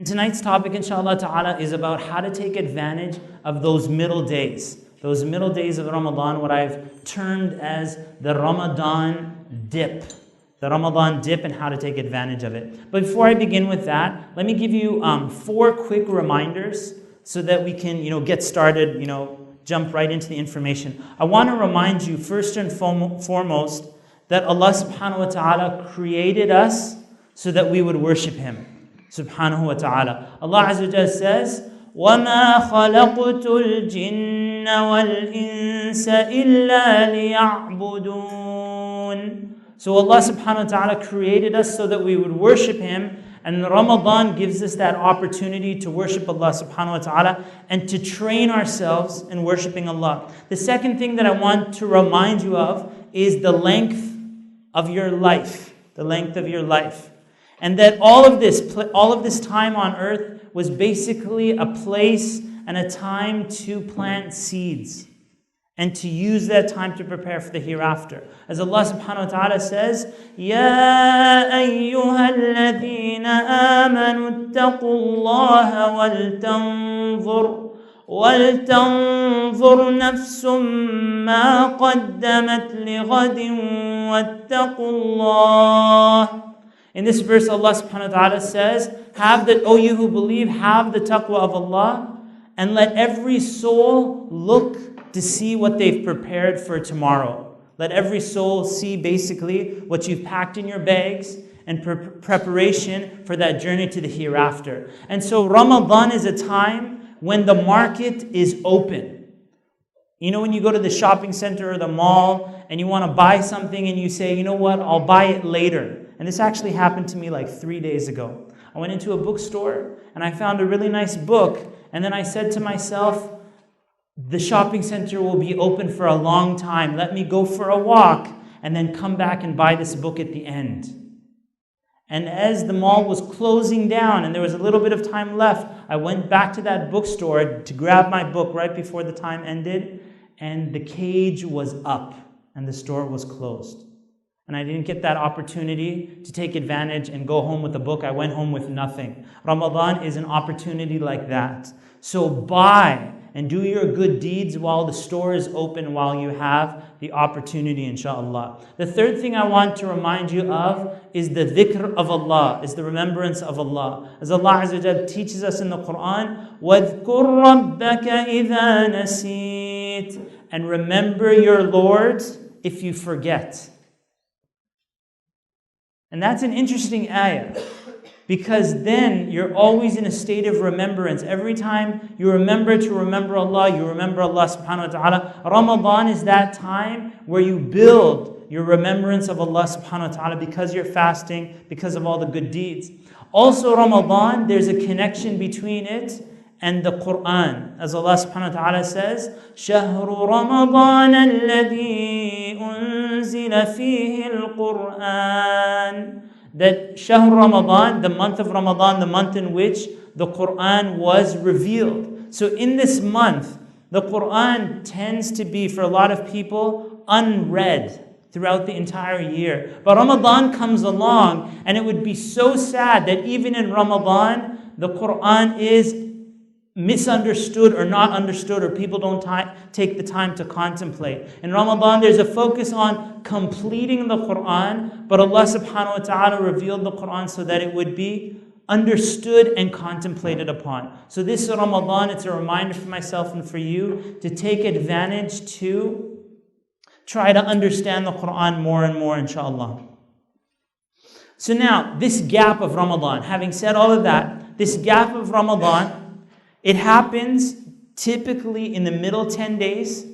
Tonight's topic, inshallah ta'ala, is about how to take advantage of those middle days. Those middle days of Ramadan, what I've termed as the Ramadan dip. The Ramadan dip and how to take advantage of it. But before I begin with that, let me give you 4 quick reminders so that we can, get started, jump right into the information. I want to remind you, first and foremost, that Allah subhanahu wa ta'ala created us so that we would worship Him. Subhanahu wa ta'ala. Allah Azza wa Jalla says, وَمَا خَلَقْتُ الْجِنَّ وَالْإِنسَ إِلَّا لِيَعْبُدُونَ. So Allah subhanahu wa ta'ala created us so that we would worship Him, and Ramadan gives us that opportunity to worship Allah subhanahu wa ta'ala and to train ourselves in worshiping Allah. The second thing that I want to remind you of is the length of your life. The length of your life. And that all of this time on earth was basically a place and a time to plant seeds and to use that time to prepare for the hereafter. As Allah subhanahu wa ta'ala says, يَا أَيُّهَا الَّذِينَ آمَنُوا اتَّقُوا اللَّهَ وَلْتَنظُرْ نَفْسٌ مَّا قَدَّمَتْ لِغَدٍ وَاتَّقُوا اللَّهَ. In this verse, Allah subhanahu wa ta'ala says, O you who believe, have the taqwa of Allah, and let every soul look to see what they've prepared for tomorrow. Let every soul see basically what you've packed in your bags and preparation for that journey to the hereafter. And so Ramadan is a time when the market is open. When you go to the shopping center or the mall and you want to buy something and you say, you know what, I'll buy it later. And this actually happened to me like 3 days ago. I went into a bookstore and I found a really nice book. And then I said to myself, the shopping center will be open for a long time. Let me go for a walk and then come back and buy this book at the end. And as the mall was closing down and there was a little bit of time left, I went back to that bookstore to grab my book right before the time ended. And the cage was up and the store was closed. And I didn't get that opportunity to take advantage and go home with a book. I went home with nothing. Ramadan is an opportunity like that. So buy and do your good deeds while the store is open, while you have the opportunity, inshallah. The third thing I want to remind you of is the dhikr of Allah, is the remembrance of Allah. As Allah Azza wa Jalla teaches us in the Quran, وَاذْكُرْ رَبَّكَ إِذَا نَسِيتَ. And remember your Lord if you forget. And that's an interesting ayah, because then you're always in a state of remembrance. Every time you remember to remember Allah, you remember Allah subhanahu wa ta'ala. Ramadan is that time where you build your remembrance of Allah subhanahu wa ta'ala because you're fasting, because of all the good deeds. Also Ramadan, there's a connection between it and the Quran. As Allah subhanahu wa ta'ala says, شَهْرُ رَمَضَانَ الَّذِي أُنزِلَ فِيهِ الْقُرْآنِ. That Shahr Ramadan, the month of Ramadan, the month in which the Quran was revealed. So in this month, the Quran tends to be, for a lot of people, unread throughout the entire year. But Ramadan comes along, and it would be so sad that even in Ramadan, the Quran is misunderstood or not understood, or people don't take the time to contemplate. In Ramadan, there's a focus on completing the Quran, but Allah subhanahu wa ta'ala revealed the Quran so that it would be understood and contemplated upon. So this Ramadan, it's a reminder for myself and for you to take advantage to try to understand the Quran more and more, inshallah. So now, this gap of Ramadan, having said all of that, this gap of Ramadan, it happens typically in the middle 10 days.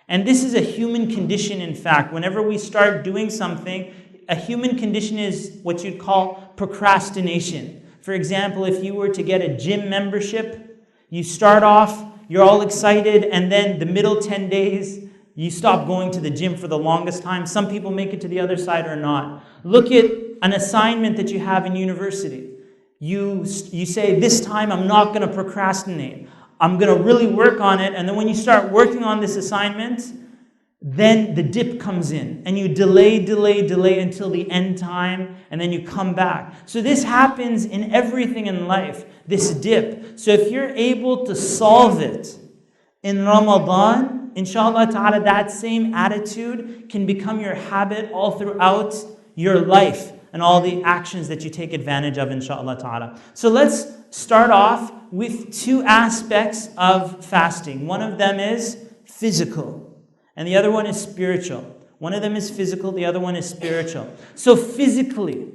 And this is a human condition, in fact. Whenever we start doing something, a human condition is what you'd call procrastination. For example, if you were to get a gym membership, you start off, you're all excited, and then the middle 10 days, you stop going to the gym for the longest time. Some people make it to the other side or not. Look at an assignment that you have in university. You say, this time I'm not going to procrastinate. I'm going to really work on it. And then when you start working on this assignment, then the dip comes in and you delay until the end time, and then you come back. So this happens in everything in life, this dip. So if you're able to solve it in Ramadan, inshallah ta'ala, that same attitude can become your habit all throughout your life and all the actions that you take advantage of, inshallah ta'ala. So let's start off with two aspects of fasting. One of them is physical, and the other one is spiritual. One of them is physical, the other one is spiritual. So physically,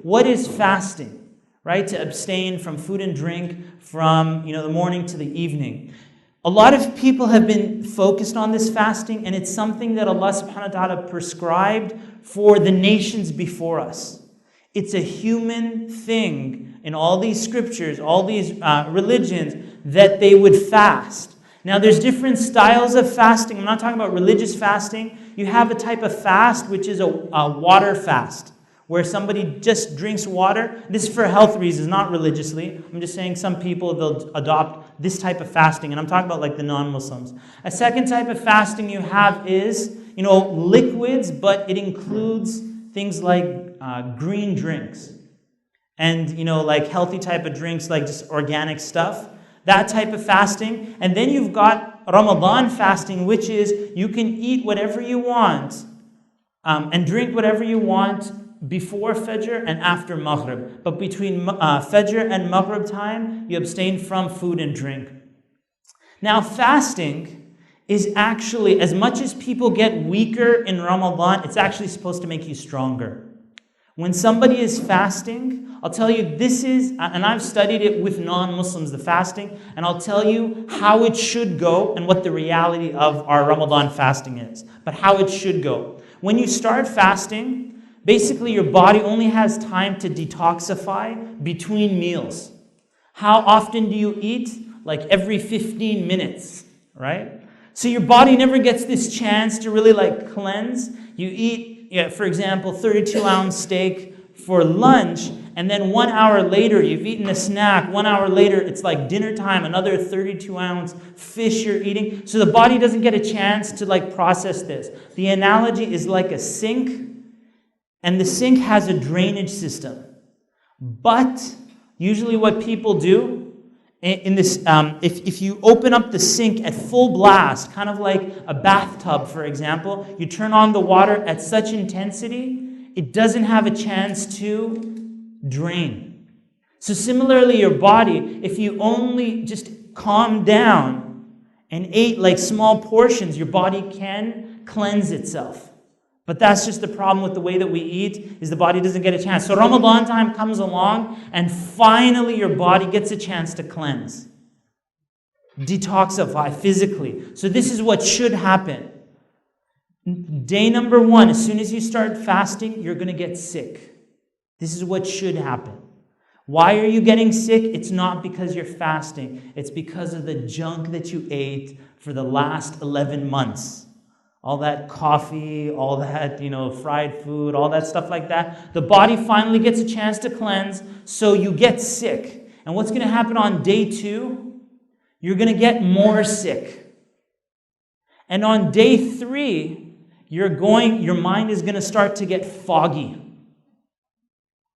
what is fasting? Right? To abstain from food and drink from the morning to the evening. A lot of people have been focused on this fasting, and it's something that Allah subhanahu wa ta'ala prescribed for the nations before us. It's a human thing in all these scriptures, all these religions, that they would fast. Now, there's different styles of fasting. I'm not talking about religious fasting. You have a type of fast which is a water fast, where somebody just drinks water. This is for health reasons, not religiously. I'm just saying some people, they'll adopt this type of fasting, and I'm talking about like the non-Muslims. A second type of fasting you have is, liquids, but it includes things like green drinks and, like healthy type of drinks, like just organic stuff. That type of fasting. And then you've got Ramadan fasting, which is you can eat whatever you want and drink whatever you want before Fajr and after Maghrib. But between Fajr and Maghrib time, you abstain from food and drink. Now, fasting is actually, as much as people get weaker in Ramadan, it's actually supposed to make you stronger. When somebody is fasting, I'll tell you this is, and I've studied it with non-Muslims, the fasting, and I'll tell you how it should go and what the reality of our Ramadan fasting is, but how it should go. When you start fasting, basically your body only has time to detoxify between meals. How often do you eat? Like every 15 minutes, right? So your body never gets this chance to really cleanse. You eat, for example, 32-ounce steak for lunch, and then 1 hour later, you've eaten a snack. 1 hour later, it's like dinner time, another 32-ounce fish you're eating. So the body doesn't get a chance to process this. The analogy is like a sink, and the sink has a drainage system. But usually what people do in this, if you open up the sink at full blast, kind of like a bathtub, for example, you turn on the water at such intensity, it doesn't have a chance to drain. So similarly, your body, if you only just calm down and ate small portions, your body can cleanse itself. But that's just the problem with the way that we eat, is the body doesn't get a chance. So Ramadan time comes along, and finally your body gets a chance to cleanse, detoxify physically. So this is what should happen. Day number 1, as soon as you start fasting, you're going to get sick. This is what should happen. Why are you getting sick? It's not because you're fasting. It's because of the junk that you ate for the last 11 months. All that coffee, all that, fried food, all that stuff like that. The body finally gets a chance to cleanse, so you get sick. And what's going to happen on day 2? You're going to get more sick. And on day 3, your mind is going to start to get foggy.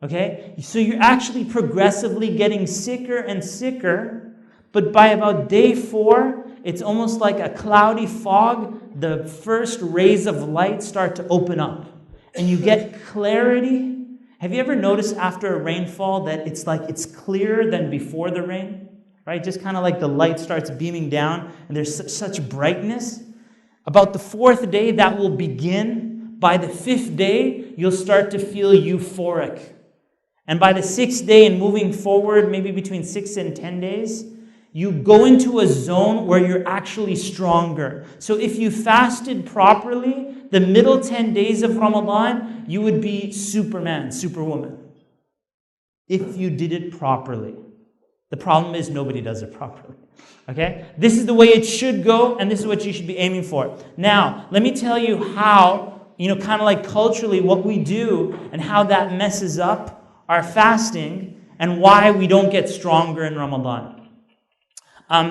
Okay? So you're actually progressively getting sicker and sicker, but by about day 4, it's almost like a cloudy fog. The first rays of light start to open up, and you get clarity. Have you ever noticed after a rainfall that it's clearer than before the rain? Right? Just kind of like the light starts beaming down, and there's such brightness. About the 4th day, that will begin. By the 5th day, you'll start to feel euphoric. And by the 6th day and moving forward, maybe between 6 and 10 days, you go into a zone where you're actually stronger. So if you fasted properly, the middle 10 days of Ramadan, you would be Superman, Superwoman. If you did it properly. The problem is nobody does it properly. Okay? This is the way it should go, and this is what you should be aiming for. Now, let me tell you how, kind of culturally what we do and how that messes up our fasting and why we don't get stronger in Ramadan. I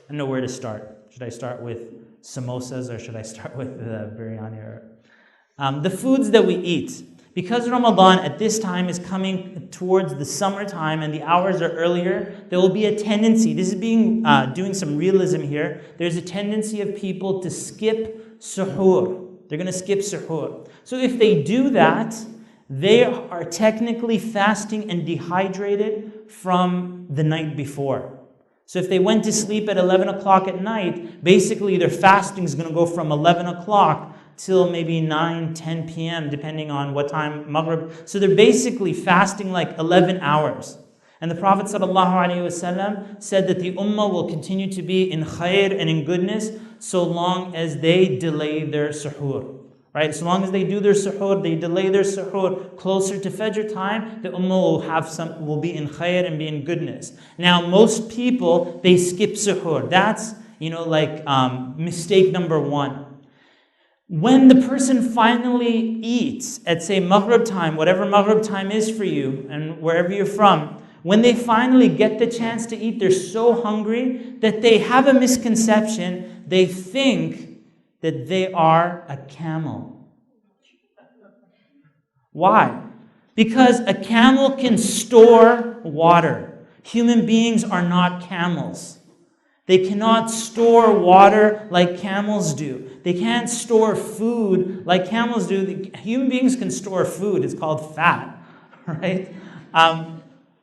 don't know where to start. Should I start with samosas or should I start with biryani? The foods that we eat. Because Ramadan at this time is coming towards the summertime and the hours are earlier, there will be a tendency, this is doing some realism here, there's a tendency of people to skip suhoor. They're going to skip suhoor. So if they do that, they are technically fasting and dehydrated from the night before. So if they went to sleep at 11 o'clock at night, basically their fasting is going to go from 11 o'clock till maybe 9, 10 p.m., depending on what time Maghrib. So they're basically fasting like 11 hours. And the Prophet ﷺ said that the ummah will continue to be in khair and in goodness so long as they delay their suhoor. Right? So long as they do their suhoor, they delay their suhoor closer to Fajr time, the ummah will be in khair and be in goodness. Now, most people, they skip suhoor. That's, mistake number one. When the person finally eats at, say, Maghrib time, whatever Maghrib time is for you and wherever you're from, when they finally get the chance to eat, they're so hungry that they have a misconception. They think that they are a camel. Why? Because a camel can store water. Human beings are not camels. They cannot store water like camels do. They can't store food like camels do. Human beings can store food. It's called fat, right?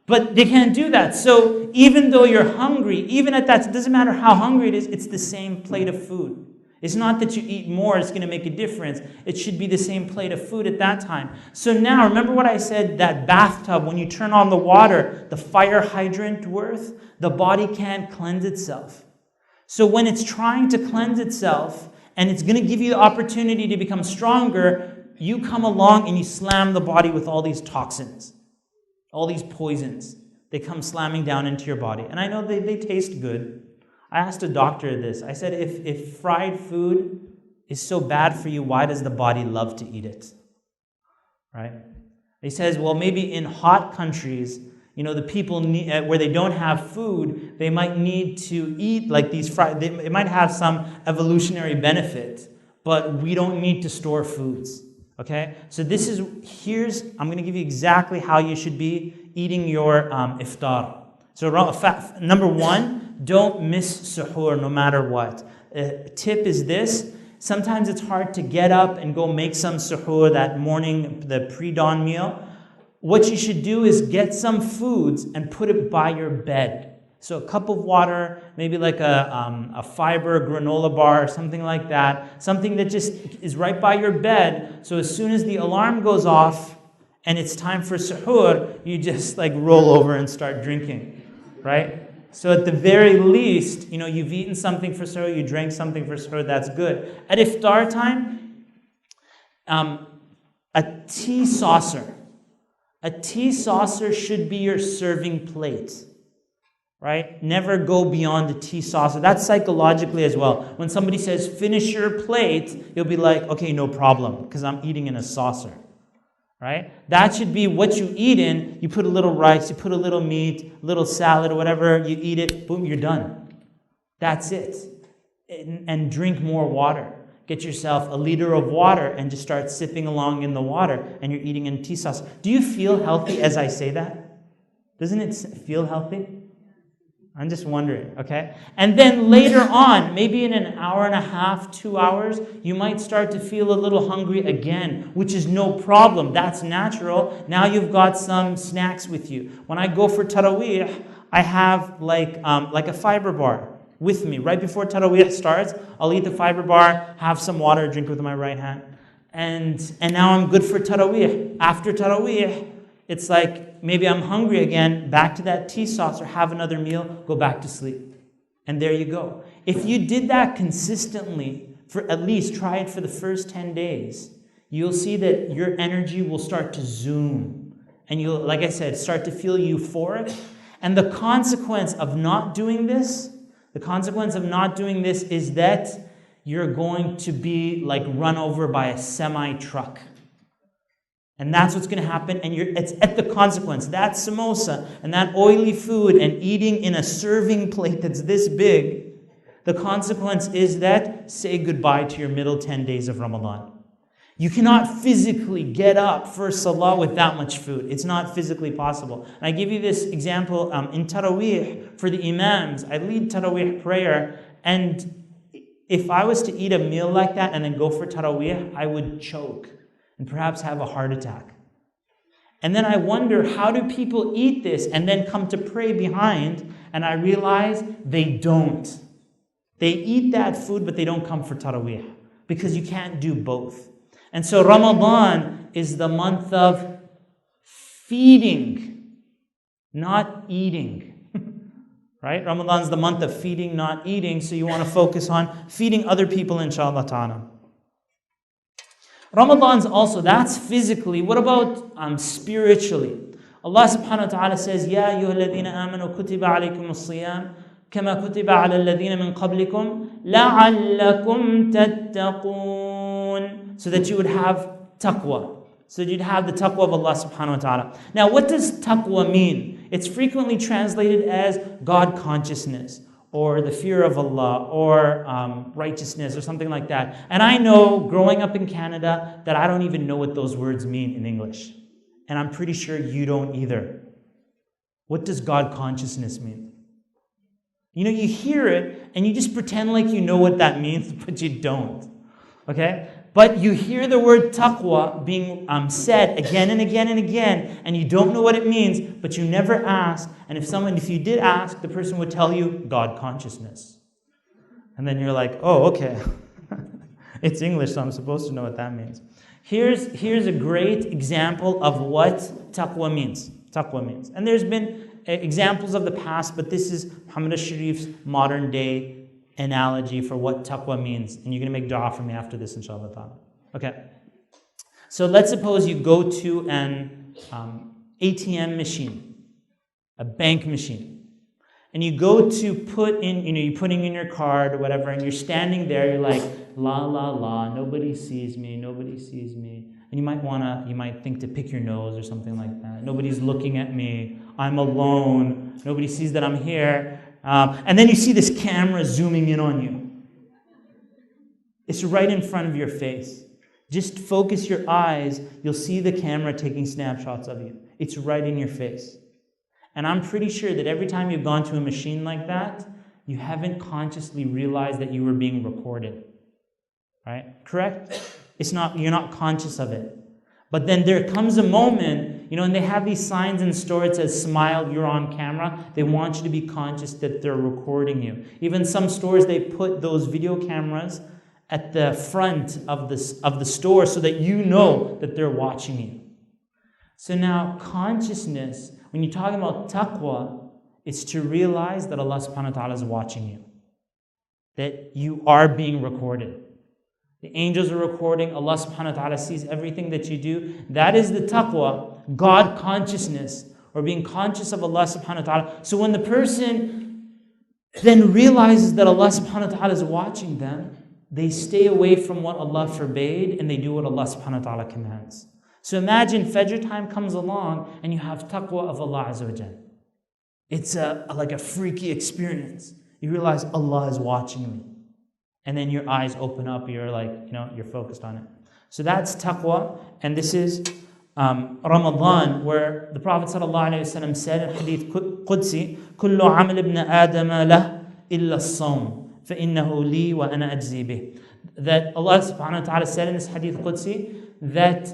But they can't do that. So even though you're hungry, even at that, it doesn't matter how hungry it is, it's the same plate of food. It's not that you eat more, it's going to make a difference. It should be the same plate of food at that time. So now, remember what I said, that bathtub, when you turn on the water, the fire hydrant worth, the body can't cleanse itself. So when it's trying to cleanse itself, and it's going to give you the opportunity to become stronger, you come along and you slam the body with all these toxins, all these poisons. They come slamming down into your body. And I know they taste good. I asked a doctor this. I said, if fried food is so bad for you, why does the body love to eat it? Right? He says, well, maybe in hot countries, the people where they don't have food, they might need to eat like these fried. It might have some evolutionary benefit, but we don't need to store foods. Okay? So I'm going to give you exactly how you should be eating your iftar. So number one, don't miss suhoor no matter what. Tip is this. Sometimes it's hard to get up and go make some suhoor that morning, the pre-dawn meal. What you should do is get some foods and put it by your bed. So a cup of water, maybe like a fiber granola bar or something like that. Something that just is right by your bed. So as soon as the alarm goes off and it's time for suhoor, you just roll over and start drinking. Right? So at the very least, you've eaten something for suhoor, you drank something for suhoor, that's good. At iftar time, a tea saucer should be your serving plate. Right? Never go beyond a tea saucer. That's psychologically as well. When somebody says, finish your plate, you'll be like, okay, no problem, because I'm eating in a saucer. Right? That should be what you eat in. You put a little rice, you put a little meat, a little salad or whatever, you eat it, boom, you're done. That's it. And drink more water. Get yourself a liter of water and just start sipping along in the water and you're eating in tea sauce. Do you feel healthy as I say that? Doesn't it feel healthy? I'm just wondering, okay? And then later on, maybe in an hour and a half, 2 hours, you might start to feel a little hungry again, which is no problem. That's natural. Now you've got some snacks with you. When I go for Taraweeh, I have like a fiber bar with me. Right before Taraweeh starts, I'll eat the fiber bar, have some water, drink with my right hand. And now I'm good for Taraweeh. After Taraweeh, it's like maybe I'm hungry again, back to that tea saucer, have another meal, go back to sleep. And there you go. If you did that consistently, for at least try it for the first 10 days, you'll see that your energy will start to zoom. And you'll, like I said, start to feel euphoric. And the consequence of not doing this is that you're going to be run over by a semi-truck. And that's what's going to happen, and it's at the consequence. That samosa and that oily food and eating in a serving plate that's this big, The consequence is that say goodbye to your middle 10 days of Ramadan. You cannot physically get up for Salah with that much food. It's not physically possible. And I give you this example in Taraweeh for the Imams. I lead Taraweeh prayer, and if I was to eat a meal like that and then go for Taraweeh, I would choke and perhaps have a heart attack. And then I wonder, how do people eat this and then come to pray behind? And I realize they don't. They eat that food, but they don't come for Taraweeh because you can't do both. And so Ramadan is the month of feeding, not eating. Right? Ramadan is the month of feeding, not eating. So you want to focus on feeding other people, inshallah ta'ala. Ramadan's also, that's physically. What about spiritually? Allah subhanahu wa ta'ala says, Ya ayyuhalladhina amanu kutiba alaykum as-siyam kama kutiba ala alladhina min qablikum la'allakum tattaqun. So that you would have taqwa. So that you'd have the taqwa of Allah subhanahu wa ta'ala. Now, what does taqwa mean? It's frequently translated as God consciousness, or the fear of Allah, or righteousness, or something like that. And I know, growing up in Canada, that I don't even know what those words mean in English. And I'm pretty sure you don't either. What does God consciousness mean? You know, you hear it, and you just pretend like you know what that means, but you don't. Okay? But you hear the word taqwa being said again and again and again, and you don't know what it means, but you never ask. And if you did ask, the person would tell you God consciousness. And then you're like, oh, okay. It's English, so I'm supposed to know what that means. Here's a great example of what taqwa means. Taqwa means. And there's been examples of the past, but this is Muhammad Alshareef's modern day analogy for what taqwa means. And you're going to make dua for me after this, inshallah ta'ala. Okay. So let's suppose you go to an ATM machine, a bank machine, and you go to put in, you're putting in your card or whatever, and you're standing there, you're like, la, la, la, nobody sees me, nobody sees me. And you might think to pick your nose or something like that. Nobody's looking at me. I'm alone. Nobody sees that I'm here. And then you see this camera zooming in on you. It's right in front of your face. Just focus your eyes. You'll see the camera taking snapshots of you. It's right in your face. And I'm pretty sure that every time you've gone to a machine like that, you haven't consciously realized that you were being recorded. Right? Correct? You're not conscious of it. But then there comes a moment, and they have these signs in store, it says, smile, you're on camera. They want you to be conscious that they're recording you. Even some stores, they put those video cameras at the front of the store so that you know that they're watching you. So now, consciousness, when you're talking about taqwa, it's to realize that Allah subhanahu wa ta'ala is watching you. That you are being recorded. The angels are recording. Allah subhanahu wa ta'ala sees everything that you do. That is the taqwa, God consciousness, or being conscious of Allah subhanahu wa ta'ala. So when the person then realizes that Allah subhanahu wa ta'ala is watching them, they stay away from what Allah forbade and they do what Allah subhanahu wa ta'ala commands. So imagine Fajr time comes along and you have taqwa of Allah Azza wa Jal. It's like a freaky experience. You realize Allah is watching me. And then your eyes open up, you're like, you're focused on it. So that's taqwa, and this is Ramadan, where the Prophet ﷺ said in Hadith Qudsi, كُلُّ عَمَلِ ابْنَ آدَمَ لَهُ إِلَّا الصَّوْمِ فَإِنَّهُ لِي وَأَنَا أَجْزِي بِهِ. That Allah subhanahu wa ta'ala said in this Hadith Qudsi, that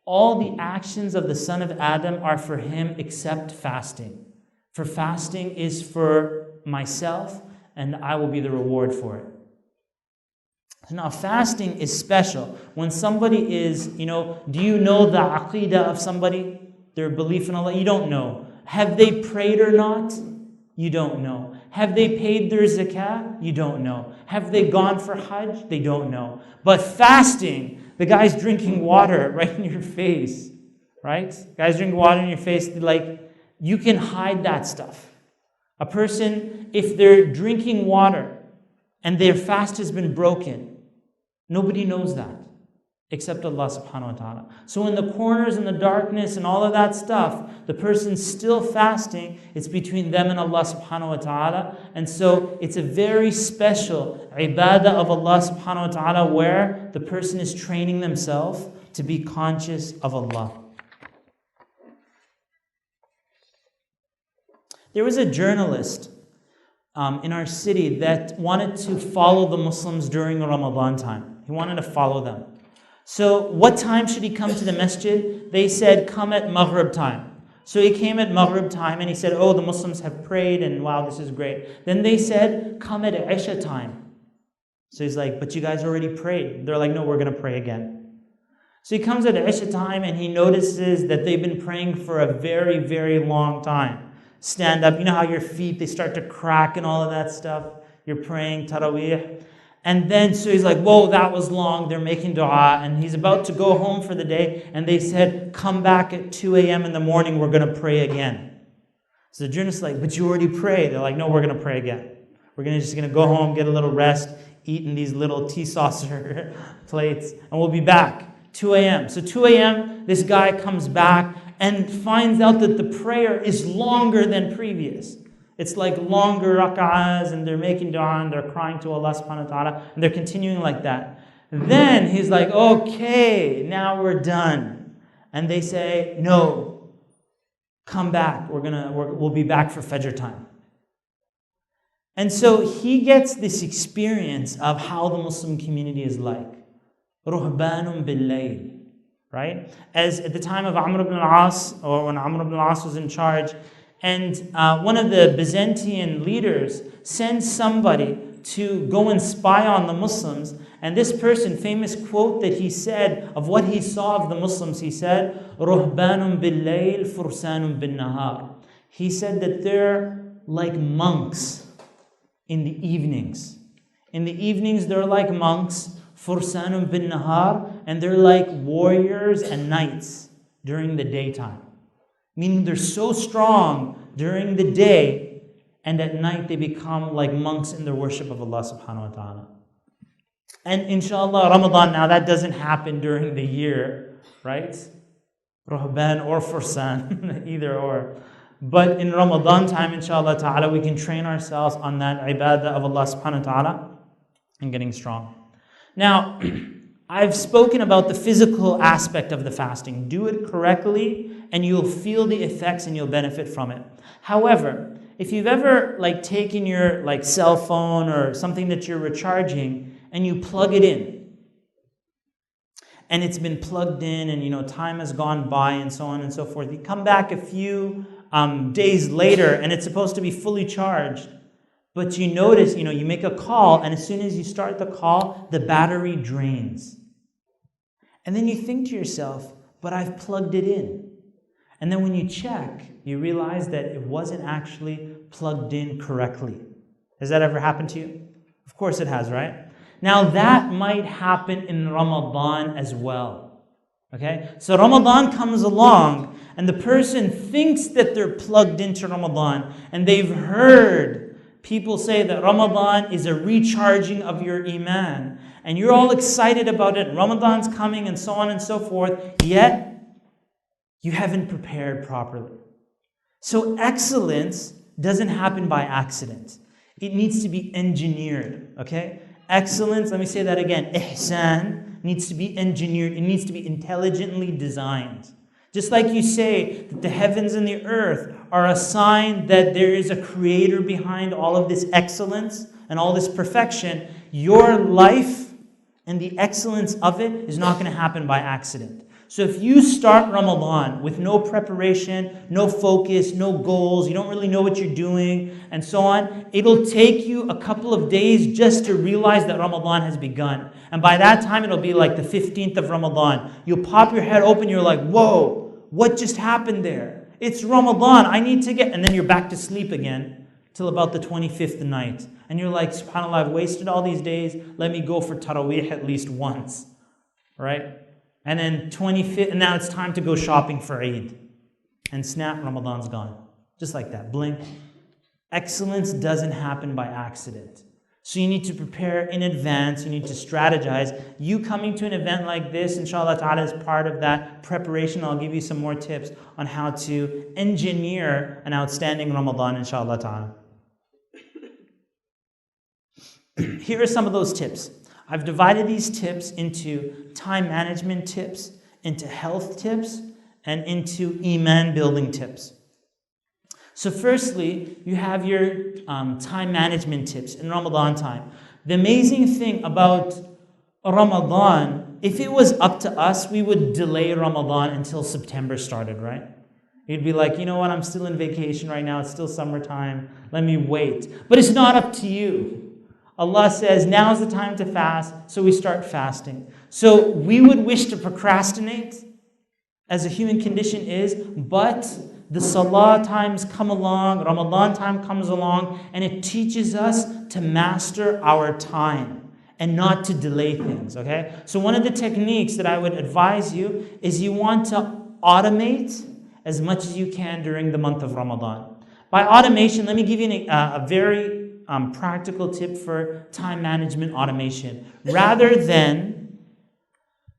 all the actions of the son of Adam are for him except fasting. For fasting is for myself, and I will be the reward for it. Now, fasting is special. When somebody is, do you know the aqidah of somebody? Their belief in Allah? You don't know. Have they prayed or not? You don't know. Have they paid their zakah? You don't know. Have they gone for hajj? They don't know. But fasting, the guy's drinking water right in your face, right? Guys drinking water in your face, like, you can hide that stuff. A person, if they're drinking water and their fast has been broken, nobody knows that. except Allah subhanahu wa ta'ala. So in the corners and the darkness and all of that stuff, the person's still fasting. It's between them and Allah subhanahu wa ta'ala. And so it's a very special ibadah of Allah subhanahu wa ta'ala where the person is training themselves to be conscious of Allah. There was a journalist in our city that wanted to follow the Muslims during Ramadan time. He wanted to follow them. So what time should he come to the masjid? They said, come at Maghrib time. So he came at Maghrib time and he said, oh, the Muslims have prayed and wow, this is great. Then they said, come at Isha time. So he's like, but you guys already prayed. They're like, no, we're going to pray again. So he comes at Isha time and he notices that they've been praying for a very, very long time. Stand up, you know how your feet, they start to crack and all of that stuff. You're praying Taraweeh. And then, so he's like, whoa, that was long. They're making dua. And he's about to go home for the day. And they said, come back at 2 a.m. in the morning. We're going to pray again. So the journalist's like, but you already prayed. They're like, no, we're going to pray again. We're just going to go home, get a little rest, eat in these little tea saucer plates. And we'll be back 2 a.m. So 2 a.m., this guy comes back and finds out that the prayer is longer than previous. It's like longer rak'ahs, and they're making dua, and they're crying to Allah subhanahu wa ta'ala, and they're continuing like that. Then he's like, okay, now we're done. And they say, no, come back. We'll be back for Fajr time. And so he gets this experience of how the Muslim community is like. Ruhbanun bil-layl. Right? As at the time of Amr ibn al-As, or when Amr ibn al-As was in charge, and one of the Byzantine leaders sends somebody to go and spy on the Muslims. And this person, famous quote that he said of what he saw of the Muslims, he said, Ruhbanun bil-layl, fursanun bin-nahar. He said that they're like monks in the evenings. In the evenings, they're like monks, fursanun bin-nahar, and they're like warriors and knights during the daytime. Meaning they're so strong during the day, and at night they become like monks in their worship of Allah subhanahu wa ta'ala. And inshallah, Ramadan, now that doesn't happen during the year, right? Ruhban or fursan, either or. But in Ramadan time, inshallah ta'ala, we can train ourselves on that ibadah of Allah subhanahu wa ta'ala and getting strong. Now, I've spoken about the physical aspect of the fasting. Do it correctly and you'll feel the effects and you'll benefit from it. However, if you've ever taken your cell phone or something that you're recharging and you plug it in, and it's been plugged in and time has gone by and so on and so forth, you come back a few days later and it's supposed to be fully charged, but you notice, you make a call, and as soon as you start the call, the battery drains. And then you think to yourself, but I've plugged it in. And then when you check, you realize that it wasn't actually plugged in correctly. Has that ever happened to you? Of course it has, right? Now that might happen in Ramadan as well. Okay? So Ramadan comes along, and the person thinks that they're plugged into Ramadan, and they've heard people say that Ramadan is a recharging of your iman, and you're all excited about it, Ramadan's coming and so on and so forth, yet you haven't prepared properly. So excellence doesn't happen by accident. It needs to be engineered, okay? Excellence, let me say that again, ihsan needs to be engineered, it needs to be intelligently designed. Just like you say that the heavens and the earth are a sign that there is a creator behind all of this excellence and all this perfection, your life and the excellence of it is not going to happen by accident. So if you start Ramadan with no preparation, no focus, no goals, you don't really know what you're doing, and so on, it'll take you a couple of days just to realize that Ramadan has begun. And by that time, it'll be like the 15th of Ramadan. You'll pop your head open, you're like, whoa, what just happened there? It's Ramadan, I need to get... And then you're back to sleep again till about the 25th night. And you're like, subhanAllah, I've wasted all these days, let me go for Taraweeh at least once. Right? And then 25th, and now it's time to go shopping for Eid. And snap, Ramadan's gone. Just like that, blink. Excellence doesn't happen by accident. So you need to prepare in advance, you need to strategize. You coming to an event like this, inshallah ta'ala, is part of that preparation. I'll give you some more tips on how to engineer an outstanding Ramadan, inshallah ta'ala. Here are some of those tips. I've divided these tips into time management tips, into health tips, and into iman building tips. So firstly, you have your time management tips in Ramadan time. The amazing thing about Ramadan, if it was up to us, we would delay Ramadan until September started, right? You'd be like, you know what, I'm still in vacation right now, it's still summertime, let me wait. But it's not up to you. Allah says, now's the time to fast, so we start fasting. So we would wish to procrastinate, as a human condition is, but the salah times come along, Ramadan time comes along, and it teaches us to master our time and not to delay things, okay? So one of the techniques that I would advise you is you want to automate as much as you can during the month of Ramadan. By automation, let me give you a very practical tip for time management automation. Rather than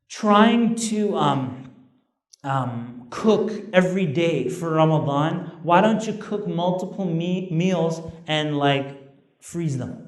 trying to cook every day for Ramadan, why don't you cook multiple meals and freeze them?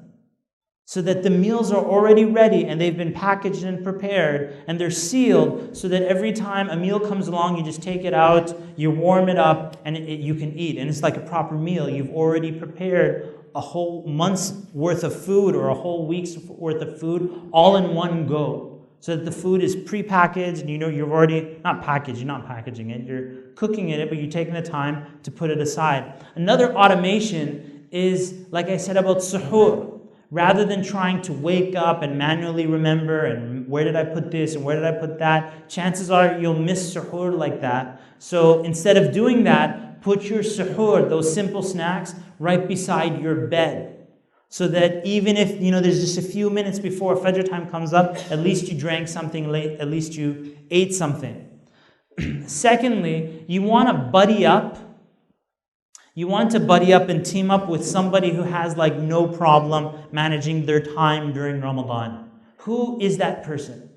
So that the meals are already ready and they've been packaged and prepared and they're sealed so that every time a meal comes along, you just take it out, you warm it up, and you can eat. And it's like a proper meal. You've already prepared a whole month's worth of food or a whole week's worth of food all in one go. So that the food is pre-packaged and you're already, not packaged, you're not packaging it, you're cooking it, but you're taking the time to put it aside. Another automation is, like I said about suhoor. Rather than trying to wake up and manually remember and where did I put this and where did I put that, chances are you'll miss suhoor like that. So instead of doing that, put your suhoor, those simple snacks, right beside your bed. So that even if there's just a few minutes before Fajr time comes up, at least you drank something late, at least you ate something. Secondly, you want to buddy up. You want to buddy up and team up with somebody who has no problem managing their time during Ramadan. Who is that person?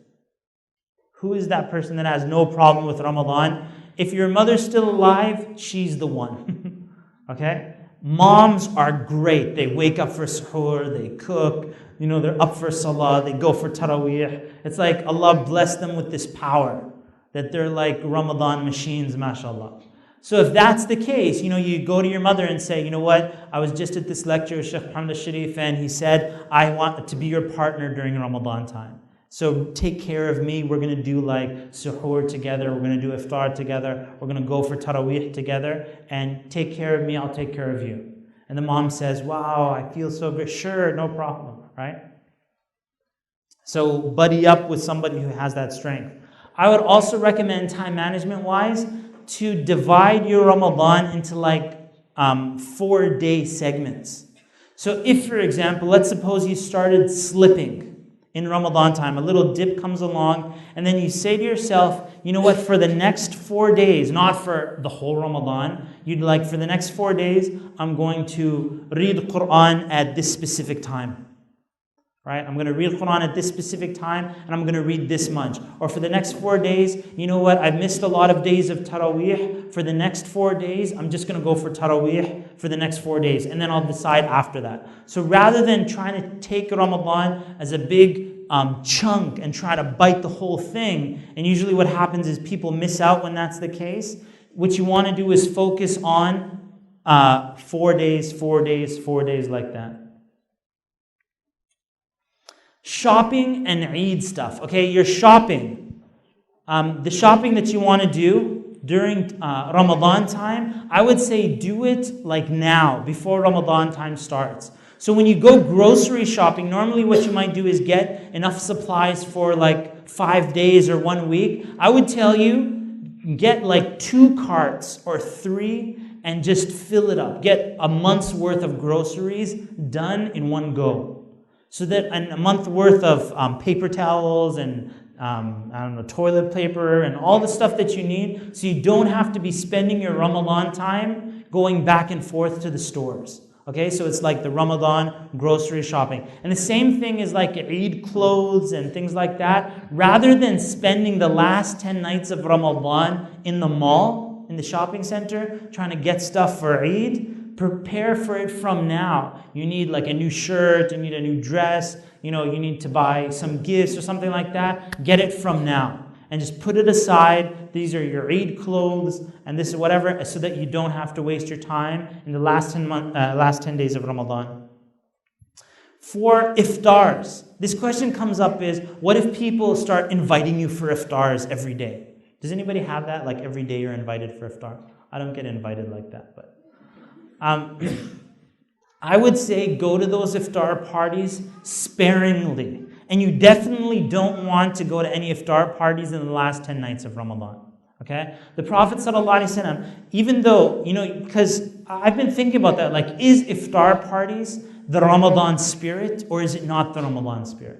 Who is that person that has no problem with Ramadan? If your mother's still alive, she's the one. Okay? Moms are great. They wake up for suhoor, they cook, they're up for salah, they go for taraweeh. It's like Allah blessed them with this power, that they're like Ramadan machines, mashallah. So if that's the case, you go to your mother and say, you know what, I was just at this lecture with Shaykh Muhammad Alshareef and he said, I want to be your partner during Ramadan time. So take care of me. We're going to do suhoor together. We're going to do iftar together. We're going to go for taraweeh together. And take care of me, I'll take care of you. And the mom says, wow, I feel so good. Sure, no problem, right? So buddy up with somebody who has that strength. I would also recommend time management-wise to divide your Ramadan into 4-day segments. So if, for example, let's suppose you started slipping in Ramadan time, a little dip comes along, and then you say to yourself, you know what, for the next 4 days, not for the whole Ramadan, for the next 4 days, I'm going to read Quran at this specific time. Right? I'm going to read Quran at this specific time, and I'm going to read this much. Or for the next 4 days, you know what? I've missed a lot of days of taraweeh. For the next 4 days, I'm just going to go for taraweeh for the next 4 days, and then I'll decide after that. So rather than trying to take Ramadan as a big chunk and try to bite the whole thing, and usually what happens is people miss out when that's the case, what you want to do is focus on 4 days, 4 days, 4 days like that. Shopping and Eid stuff. Okay, you're shopping. The shopping that you want to do during Ramadan time, I would say do it now, before Ramadan time starts. So when you go grocery shopping, normally what you might do is get enough supplies for 5 days or 1 week. I would tell you, get 2 carts or 3 and just fill it up. Get a month's worth of groceries done in one go. So that a month worth of paper towels and toilet paper and all the stuff that you need, so you don't have to be spending your Ramadan time going back and forth to the stores. Okay, so it's like the Ramadan grocery shopping. And the same thing is like Eid clothes and things like that. Rather than spending the last 10 nights of Ramadan in the mall, in the shopping center, trying to get stuff for Eid, prepare for it from now. You need like a new shirt, you need a new dress, you need to buy some gifts or something like that. Get it from now. And just put it aside. These are your Eid clothes, and this is whatever, so that you don't have to waste your time in the last 10 days of Ramadan. For iftars, this question comes up is, what if people start inviting you for iftars every day? Does anybody have that? Like every day you're invited for iftar? I don't get invited like that, but I would say go to those iftar parties sparingly. And you definitely don't want to go to any iftar parties in the last 10 nights of Ramadan. Okay? The Prophet ﷺ, even though, because I've been thinking about that, like, is iftar parties the Ramadan spirit or is it not the Ramadan spirit?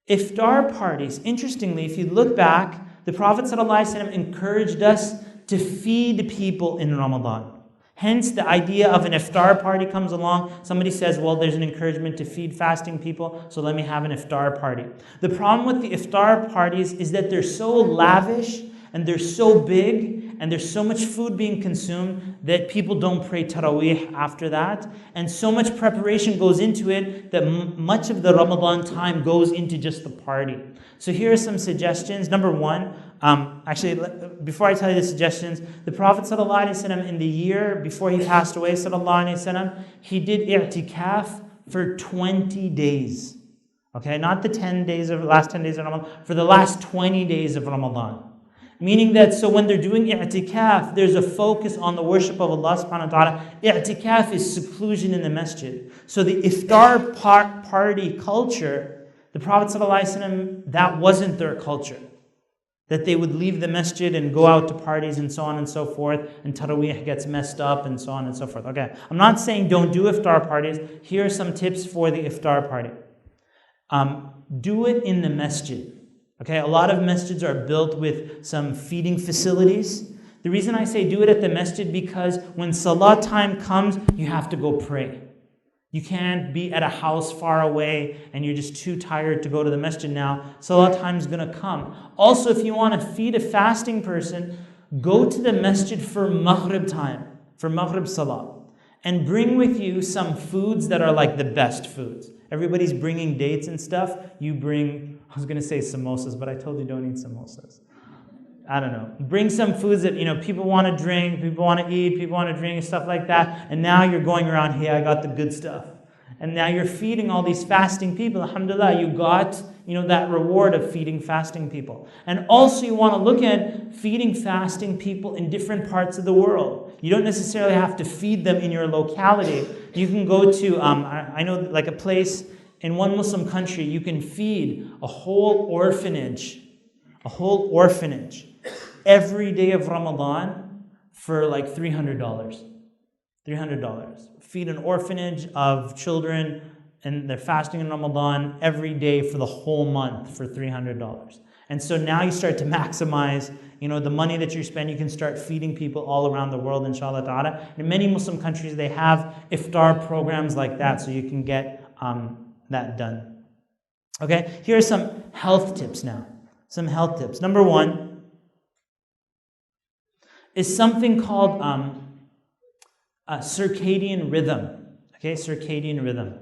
Iftar parties, interestingly, if you look back, the Prophet ﷺ encouraged us to feed people in Ramadan. Hence, the idea of an iftar party comes along. Somebody says, well, there's an encouragement to feed fasting people, so let me have an iftar party. The problem with the iftar parties is that they're so lavish and they're so big and there's so much food being consumed that people don't pray Taraweeh after that. And so much preparation goes into it that much of the Ramadan time goes into just the party. So here are some suggestions. Number one, before I tell you the suggestions, the Prophet ﷺ in the year before he passed away, ﷺ, he did i'tikaf for 20 days. Okay, not the last 10 days of Ramadan, for the last 20 days of Ramadan. Meaning that, so when they're doing i'tikaf, there's a focus on the worship of Allah subhanahu wa ta'ala. I'tikaf is seclusion in the masjid. So the iftar party culture, the Prophet ﷺ, that wasn't their culture. That they would leave the masjid and go out to parties and so on and so forth, and Taraweeh gets messed up and so on and so forth. Okay, I'm not saying don't do iftar parties. Here are some tips for the iftar party. Do it in the masjid. Okay, a lot of masjids are built with some feeding facilities. The reason I say do it at the masjid because when salah time comes, you have to go pray. You can't be at a house far away and you're just too tired to go to the masjid now. Salah time is going to come. Also, if you want to feed a fasting person, go to the masjid for Maghrib time, for Maghrib salah. And bring with you some foods that are like the best foods. Everybody's bringing dates and stuff. You bring, I was going to say samosas, but I told you don't eat samosas. I don't know. Bring some foods that, people want to drink, people want to eat, people want to drink and stuff like that. And now you're going around, hey, I got the good stuff. And now you're feeding all these fasting people. Alhamdulillah, you got, that reward of feeding fasting people. And also you want to look at feeding fasting people in different parts of the world. You don't necessarily have to feed them in your locality. You can go to, I know like a place in one Muslim country, you can feed a whole orphanage every day of Ramadan for like $300. $300. Feed an orphanage of children and they're fasting in Ramadan every day for the whole month for $300. And so now you start to maximize, the money that you spend, you can start feeding people all around the world, inshallah ta'ala. In many Muslim countries, they have iftar programs like that, so you can get that done. Okay, here are some health tips now. Some health tips. Number one is something called circadian rhythm. Okay, circadian rhythm.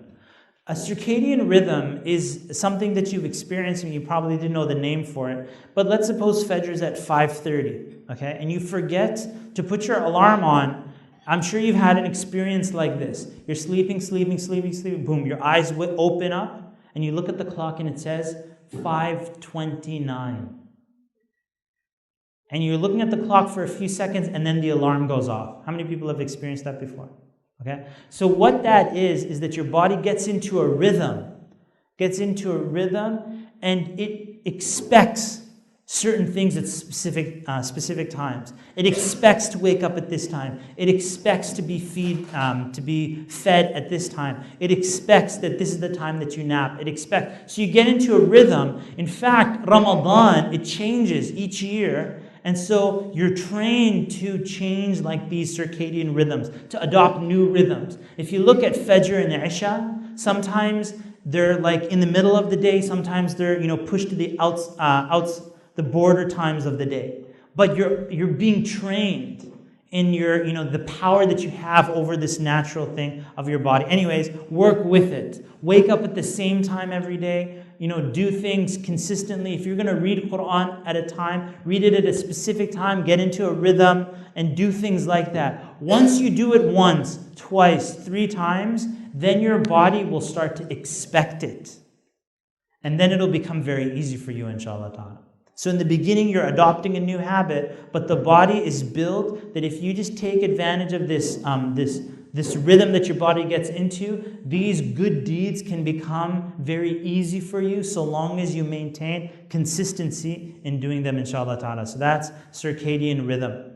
A circadian rhythm is something that you've experienced and you probably didn't know the name for it. But let's suppose Fajr is at 5:30, okay, and you forget to put your alarm on. I'm sure you've had an experience like this. You're sleeping, boom, your eyes open up, and you look at the clock and it says 5:29. And you're looking at the clock for a few seconds and then the alarm goes off. How many people have experienced that before? Okay? So what that is that your body gets into a rhythm, and it expects certain things at specific times. It expects to wake up at this time. It expects to be fed at this time. It expects that this is the time that you nap. So you get into a rhythm. In fact, Ramadan, it changes each year. And so you're trained to change like these circadian rhythms, to adopt new rhythms. If you look at Fajr and Isha, sometimes they're like in the middle of the day, sometimes they're pushed to the the border times of the day. But you're being trained in your the power that you have over this natural thing of your body. Anyways, work with it. Wake up at the same time every day. Do things consistently. If you're going to read Quran at a time, read it at a specific time, get into a rhythm, and do things like that. Once you do it once, twice, 3 times, then your body will start to expect it. And then it'll become very easy for you, inshallah ta'ala. So in the beginning, you're adopting a new habit, but the body is built that if you just take advantage of this rhythm that your body gets into, these good deeds can become very easy for you so long as you maintain consistency in doing them, inshallah ta'ala. So that's circadian rhythm.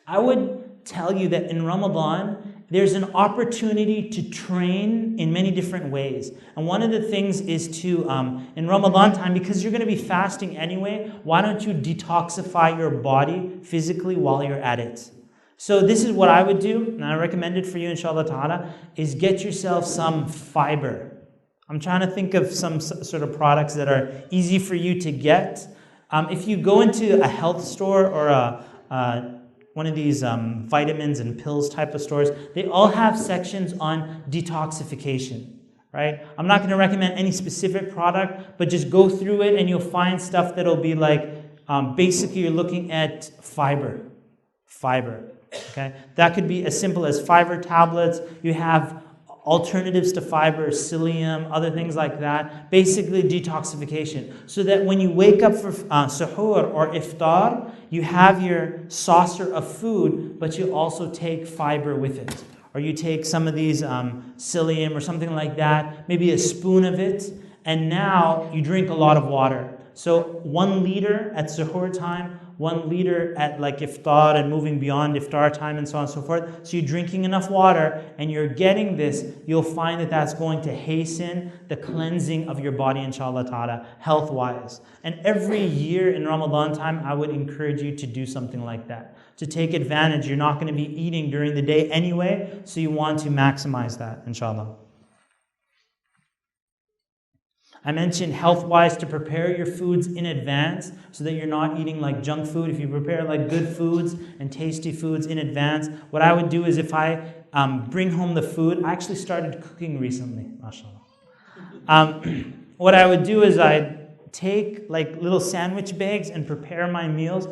I would tell you that in Ramadan, there's an opportunity to train in many different ways. And one of the things is to, in Ramadan time, because you're going to be fasting anyway, why don't you detoxify your body physically while you're at it? So this is what I would do, and I recommend it for you, inshallah ta'ala, is get yourself some fiber. I'm trying to think of some sort of products that are easy for you to get. If you go into a health store or one of these vitamins and pills type of stores, they all have sections on detoxification, right? I'm not going to recommend any specific product, but just go through it and you'll find stuff that'll be like, basically you're looking at fiber, okay? That could be as simple as fiber tablets. You have alternatives to fiber, psyllium, other things like that. Basically detoxification. So that when you wake up for suhoor or iftar, you have your saucer of food, but you also take fiber with it. Or you take some of these psyllium or something like that, maybe a spoon of it, and now you drink a lot of water. So 1 liter at suhoor time, 1 liter at like iftar and moving beyond iftar time and so on and so forth. So you're drinking enough water and you're getting this, you'll find that that's going to hasten the cleansing of your body, inshallah ta'ala, health-wise. And every year in Ramadan time, I would encourage you to do something like that. To take advantage, you're not going to be eating during the day anyway, so you want to maximize that, inshallah. I mentioned health-wise to prepare your foods in advance so that you're not eating like junk food. If you prepare like good foods and tasty foods in advance, what I would do is if I bring home the food, I actually started cooking recently, mashallah. What I would do is I'd take like little sandwich bags and prepare my meals,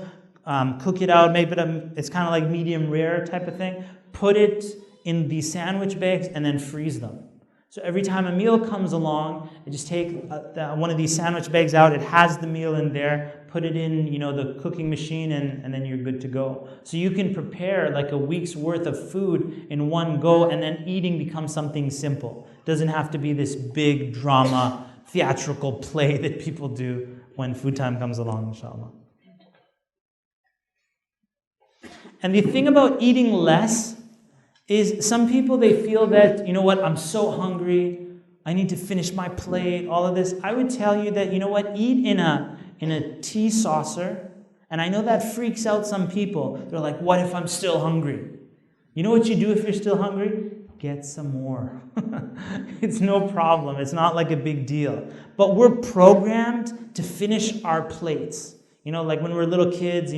cook it out, maybe it's kind of like medium rare type of thing, put it in the sandwich bags and then freeze them. So every time a meal comes along, I just take one of these sandwich bags out. It has the meal in there. Put it in, the cooking machine, and then you're good to go. So you can prepare like a week's worth of food in one go, and then eating becomes something simple. It doesn't have to be this big drama, theatrical play that people do when food time comes along, inshallah. And the thing about eating less is some people, they feel that, I'm so hungry, I need to finish my plate, all of this. I would tell you that, eat in a tea saucer. And I know that freaks out some people. They're like, what if I'm still hungry? You know what you do if you're still hungry? Get some more. It's no problem. It's not like a big deal. But we're programmed to finish our plates. Like when we're little kids,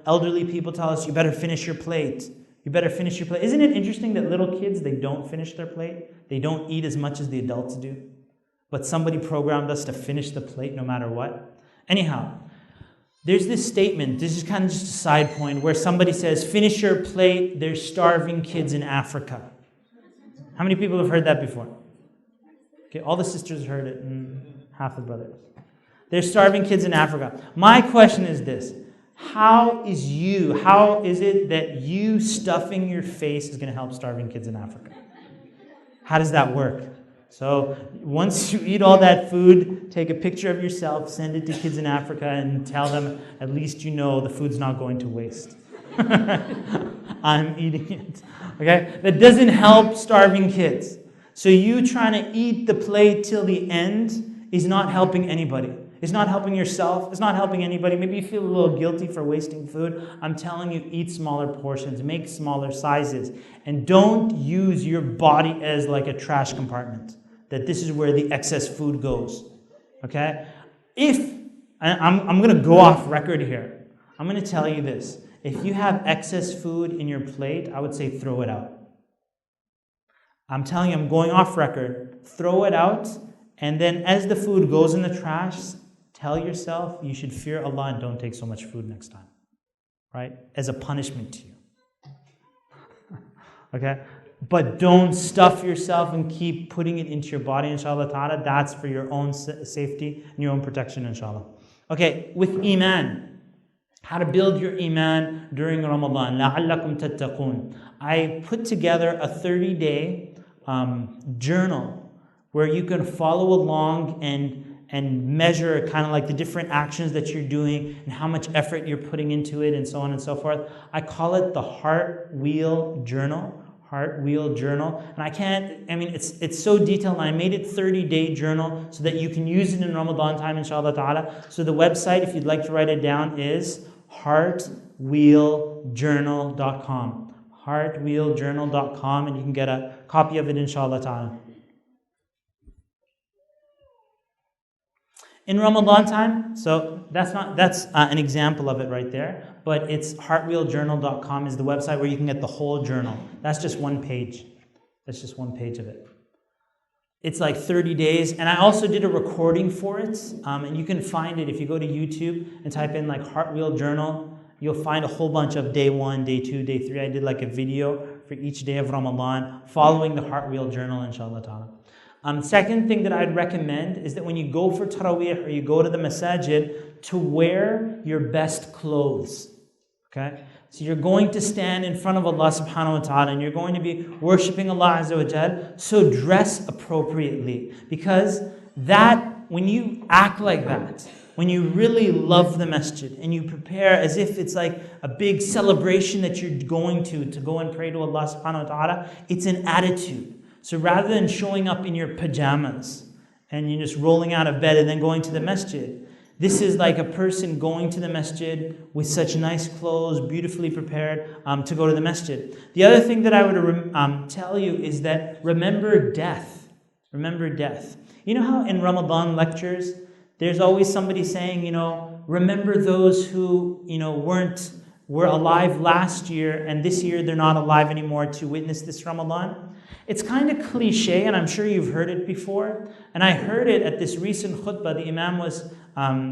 elderly people tell us, you better finish your plate. You better finish your plate. Isn't it interesting that little kids, they don't finish their plate? They don't eat as much as the adults do. But somebody programmed us to finish the plate no matter what. Anyhow, there's this statement, this is kind of just a side point, where somebody says, finish your plate, there's starving kids in Africa. How many people have heard that before? Okay, all the sisters heard it, and half the brothers. There's starving kids in Africa. My question is this. How is it that you stuffing your face is going to help starving kids in Africa? How does that work? So once you eat all that food, take a picture of yourself, send it to kids in Africa, and tell them, at least the food's not going to waste. I'm eating it. Okay? That doesn't help starving kids. So you trying to eat the plate till the end is not helping anybody. It's not helping yourself. It's not helping anybody. Maybe you feel a little guilty for wasting food. I'm telling you, eat smaller portions, make smaller sizes, and don't use your body as like a trash compartment, that this is where the excess food goes. Okay? I'm going to go off record here. I'm going to tell you this. If you have excess food in your plate, I would say throw it out. I'm telling you, I'm going off record. Throw it out, and then as the food goes in the trash, tell yourself you should fear Allah and don't take so much food next time. Right? As a punishment to you. Okay? But don't stuff yourself and keep putting it into your body, inshallah ta'ala. That's for your own safety and your own protection, inshallah. Okay, with Iman. How to build your Iman during Ramadan. لَعَلَّكُمْ تَتَّقُونَ. I put together a 30-day journal where you can follow along and measure kind of like the different actions that you're doing and how much effort you're putting into it and so on and so forth. I call it the Heart Wheel Journal. Heart Wheel Journal. And it's so detailed, and I made it 30-day journal so that you can use it in Ramadan time, inshallah ta'ala. So the website, if you'd like to write it down, is heartwheeljournal.com. Heartwheeljournal.com, and you can get a copy of it, inshallah ta'ala. In Ramadan time, so that's an example of it right there, but it's heartwheeljournal.com is the website where you can get the whole journal. That's just one page. That's just one page of it. It's like 30 days, and I also did a recording for it, and you can find it if you go to YouTube and type in like Heartwheel Journal. You'll find a whole bunch of day 1, day 2, day 3. I did like a video for each day of Ramadan following the Heartwheel Journal, inshallah ta'ala. Second thing that I'd recommend is that when you go for Taraweeh or you go to the masajid, to wear your best clothes. Okay? So you're going to stand in front of Allah subhanahu wa ta'ala and you're going to be worshipping Allah azza wa jal. So dress appropriately. Because when you act like that, when you really love the masjid and you prepare as if it's like a big celebration that you're going to go and pray to Allah subhanahu wa ta'ala, it's an attitude. So rather than showing up in your pajamas and you're just rolling out of bed and then going to the masjid, this is like a person going to the masjid with such nice clothes, beautifully prepared to go to the masjid. The other thing that I would tell you is that remember death. Remember death. You know how in Ramadan lectures, there's always somebody saying, remember those who, were alive last year and this year they're not alive anymore to witness this Ramadan. It's kind of cliche, and I'm sure you've heard it before. And I heard it at this recent khutbah. The Imam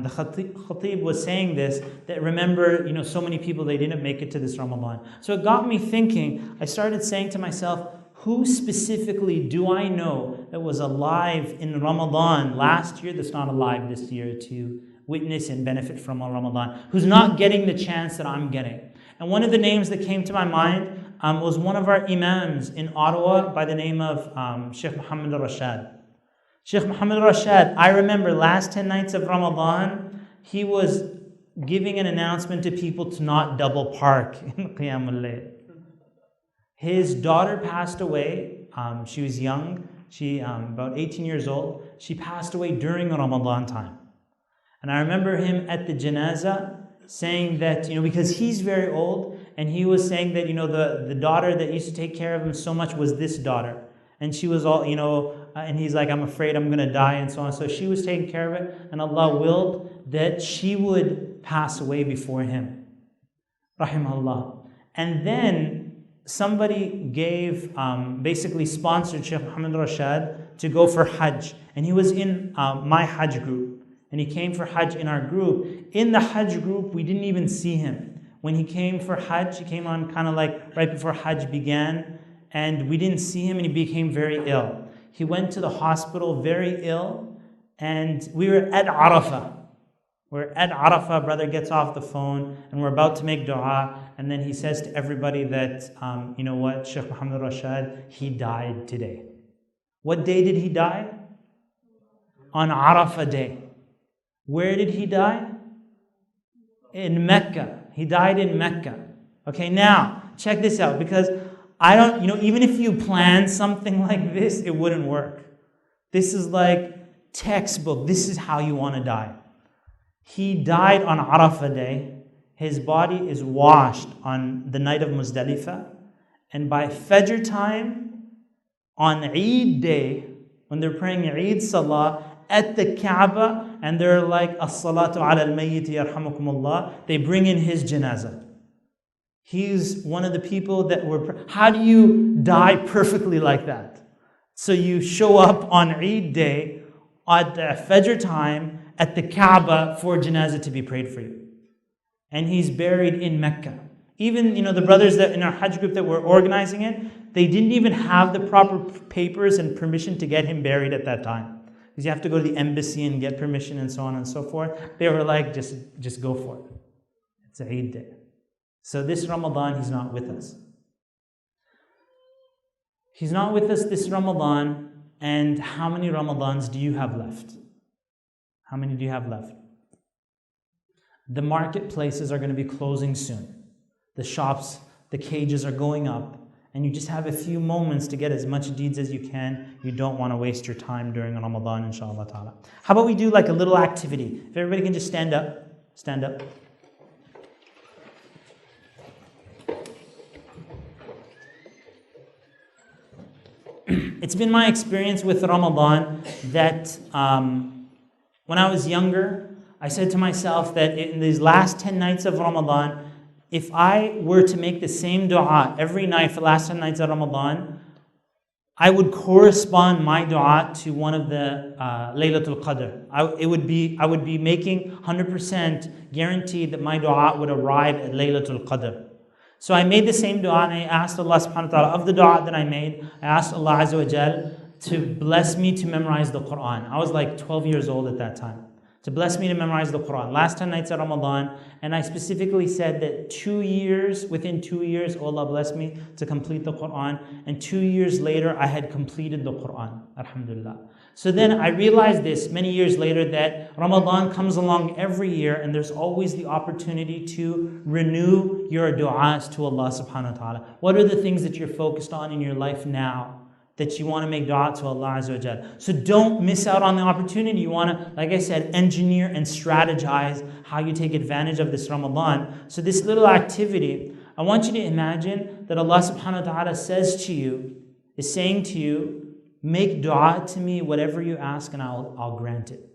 the Khatib was saying this, that remember, so many people, they didn't make it to this Ramadan. So it got me thinking. I started saying to myself, who specifically do I know that was alive in Ramadan last year that's not alive this year to witness and benefit from Ramadan, who's not getting the chance that I'm getting? And one of the names that came to my mind was one of our imams in Ottawa by the name of Shaykh Muhammad Alshareef. Shaykh Muhammad Alshareef, I remember last 10 nights of Ramadan, he was giving an announcement to people to not double park in Qiyamul Layl. His daughter passed away. She was young. She about 18 years old. She passed away during Ramadan time. And I remember him at the janazah saying that, because he's very old, and he was saying that, the daughter that used to take care of him so much was this daughter. And she was all, and he's like, I'm afraid I'm going to die and so on. So she was taking care of it, and Allah willed that she would pass away before him. Rahimahullah. And then somebody basically sponsored Shaykh Muhammad Alshareef to go for Hajj. And he was in my Hajj group. And he came for Hajj in our group. In the Hajj group, we didn't even see him. When he came for Hajj, he came on kind of like right before Hajj began. And we didn't see him, and he became very ill. He went to the hospital very ill. And we were at Arafah. We're at Arafah, brother gets off the phone, and we're about to make dua. And then he says to everybody that, you know what, Shaykh Muhammad Alshareef, he died today. What day did he die? On Arafah day. Where did he die? In Mecca. He died in Mecca. Okay, now, check this out, because even if you plan something like this, it wouldn't work. This is like textbook. This is how you want to die. He died on Arafah day. His body is washed on the night of Muzdalifah. And by Fajr time, on Eid day, when they're praying Eid Salah at the Kaaba, and they're like, As-salatu ala al-mayyiti yarhamukumullah, they bring in his janazah. He's one of the people that were... How do you die perfectly like that? So you show up on Eid day, at the Fajr time, at the Kaaba for janazah to be prayed for you. And he's buried in Mecca. Even, the brothers that in our Hajj group that were organizing it, they didn't even have the proper papers and permission to get him buried at that time. Because you have to go to the embassy and get permission and so on and so forth. They were like, just go for it. It's Eid day. So this Ramadan, he's not with us. He's not with us this Ramadan. And how many Ramadans do you have left? How many do you have left? The marketplaces are going to be closing soon. The shops, the cages are going up. And you just have a few moments to get as much deeds as you can. You don't want to waste your time during Ramadan, inshallah ta'ala. How about we do like a little activity? If everybody can just stand up. Stand up. It's been my experience with Ramadan that when I was younger, I said to myself that in these last 10 nights of Ramadan, if I were to make the same dua every night for the last 10 nights of Ramadan, I would correspond my dua to one of the Laylatul Qadr. I would be making 100% guaranteed that my dua would arrive at Laylatul Qadr. So I made the same dua and I asked Allah subhanahu wa ta'ala, of the dua that I made, I asked Allah Azza wa Jal to bless me to memorize the Quran. I was like 12 years old at that time. To bless me to memorize the Quran. Last 10 nights of Ramadan, and I specifically said that within 2 years, Allah bless me to complete the Quran. And 2 years later, I had completed the Quran. Alhamdulillah. So then I realized this many years later that Ramadan comes along every year and there's always the opportunity to renew your du'as to Allah subhanahu wa ta'ala. What are the things that you're focused on in your life now that you want to make dua to Allah Azza wa Jal? So don't miss out on the opportunity. You want to, like I said, engineer and strategize how you take advantage of this Ramadan. So this little activity, I want you to imagine that Allah subhanahu wa ta'ala is saying to you, make dua to me, whatever you ask, and I'll grant it.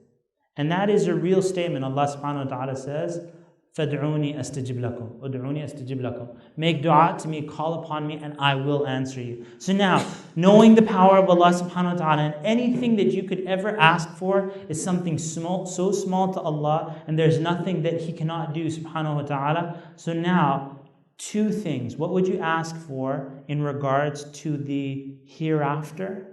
And that is a real statement. Allah subhanahu wa ta'ala says, فَادْعُونِي أَسْتَجِبْ لَكُمْ وَادْعُونِي أَسْتَجِبْ لَكُمْ. Make dua to me, call upon me, and I will answer you. So now, knowing the power of Allah subhanahu wa ta'ala, and anything that you could ever ask for is something small, so small to Allah, and there's nothing that He cannot do subhanahu wa ta'ala. So now, two things. What would you ask for in regards to the hereafter?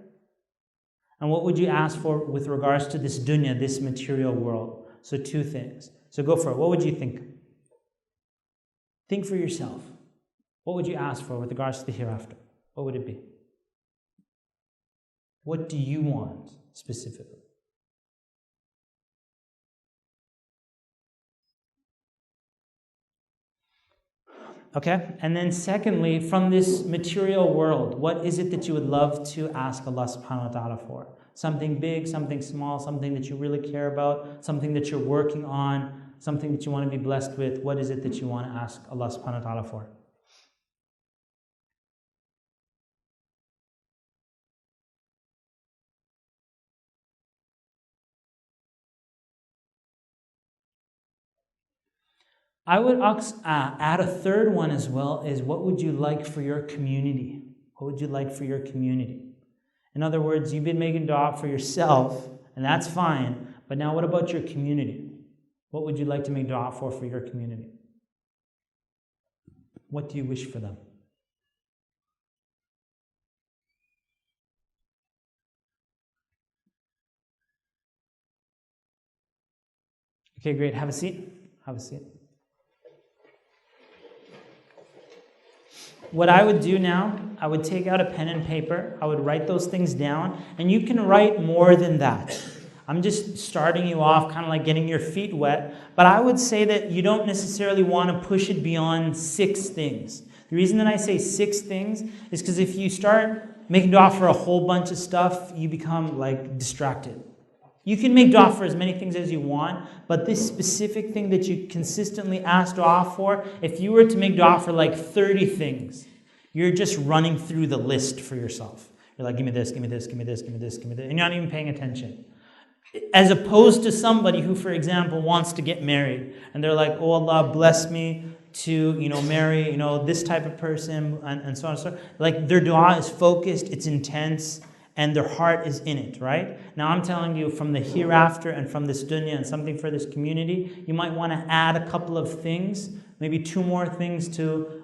And what would you ask for with regards to this dunya, this material world? So two things. So go for it. What would you think? Think for yourself. What would you ask for with regards to the hereafter? What would it be? What do you want specifically? Okay? And then secondly, from this material world, what is it that you would love to ask Allah subhanahu wa ta'ala for? Something big, something small, something that you really care about, something that you're working on, something that you want to be blessed with. What is it that you want to ask Allah subhanahu wa ta'ala for? I would add a third one as well, is what would you like for your community? What would you like for your community? In other words, you've been making dua for yourself, and that's fine, but now what about your community? What would you like to make dua for your community? What do you wish for them? Okay, great. Have a seat. Have a seat. What I would do now, I would take out a pen and paper, I would write those things down, and you can write more than that. I'm just starting you off, kind of like getting your feet wet, but I would say that you don't necessarily want to push it beyond 6 things. The reason that I say 6 things is because if you start making dua for a whole bunch of stuff, you become like distracted. You can make dua for as many things as you want, but this specific thing that you consistently ask dua for, if you were to make dua for like 30 things, you're just running through the list for yourself. You're like, give me this, give me this, give me this, give me this, give me this, and you're not even paying attention. As opposed to somebody who, for example, wants to get married, and they're like, oh Allah, bless me to, marry, this type of person, and so on and so on. Like, their dua is focused, it's intense, and their heart is in it, right? Now I'm telling you, from the hereafter and from this dunya and something for this community, you might want to add a couple of things, maybe 2 more things to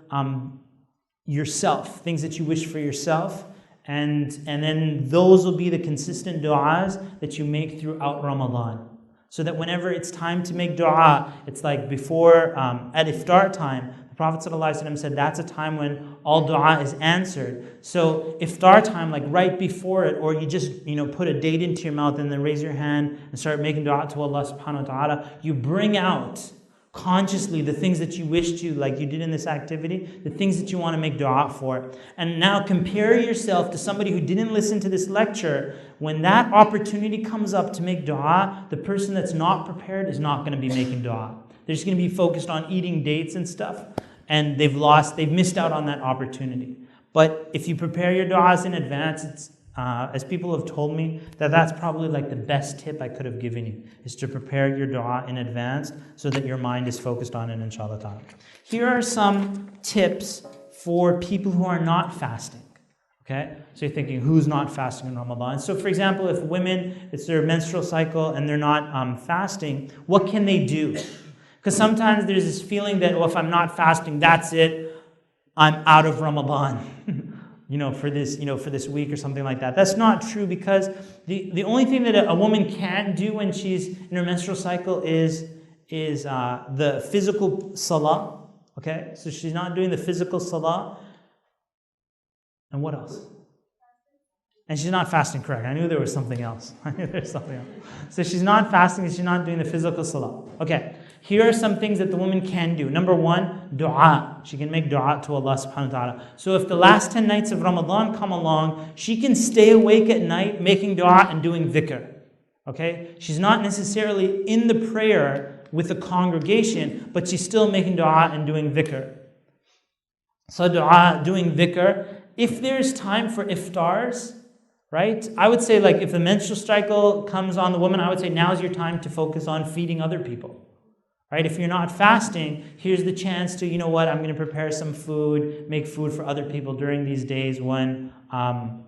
yourself, things that you wish for yourself, and then those will be the consistent du'as that you make throughout Ramadan. So that whenever it's time to make dua, it's like before, at iftar time, the Prophet ﷺ said that's a time when all dua is answered. So iftar time, like right before it, or you just put a date into your mouth and then raise your hand and start making dua to Allah subhanahu wa ta'ala, you bring out consciously the things that you wish to, like you did in this activity, the things that you want to make dua for. And now compare yourself to somebody who didn't listen to this lecture. When that opportunity comes up to make dua, the person that's not prepared is not going to be making dua. They're just going to be focused on eating dates and stuff, and they've missed out on that opportunity. But if you prepare your duas in advance, it's as people have told me, that's probably like the best tip I could have given you, is to prepare your dua in advance so that your mind is focused on it, inshallah ta'ala. Here are some tips for people who are not fasting. Okay? So you're thinking, who's not fasting in Ramadan? So for example, if women, it's their menstrual cycle and they're not fasting, what can they do? Because sometimes there's this feeling that, if I'm not fasting, that's it, I'm out of Ramadan. For this week or something like that. That's not true, because the only thing that a woman can do when she's in her menstrual cycle is the physical salah. Okay? So she's not doing the physical salah. And what else? And she's not fasting, correct. I knew there was something else. So she's not fasting and she's not doing the physical salah. Okay. Here are some things that the woman can do. Number 1, dua. She can make dua to Allah subhanahu wa ta'ala. So if the last 10 nights of Ramadan come along, she can stay awake at night making dua and doing dhikr. Okay? She's not necessarily in the prayer with the congregation, but she's still making dua and doing dhikr. So dua, doing dhikr. If there's time for iftars, right? I would say, like, if the menstrual cycle comes on the woman, I would say now's your time to focus on feeding other people. Right? If you're not fasting, here's the chance to, I'm going to prepare some food, make food for other people during these days when I'm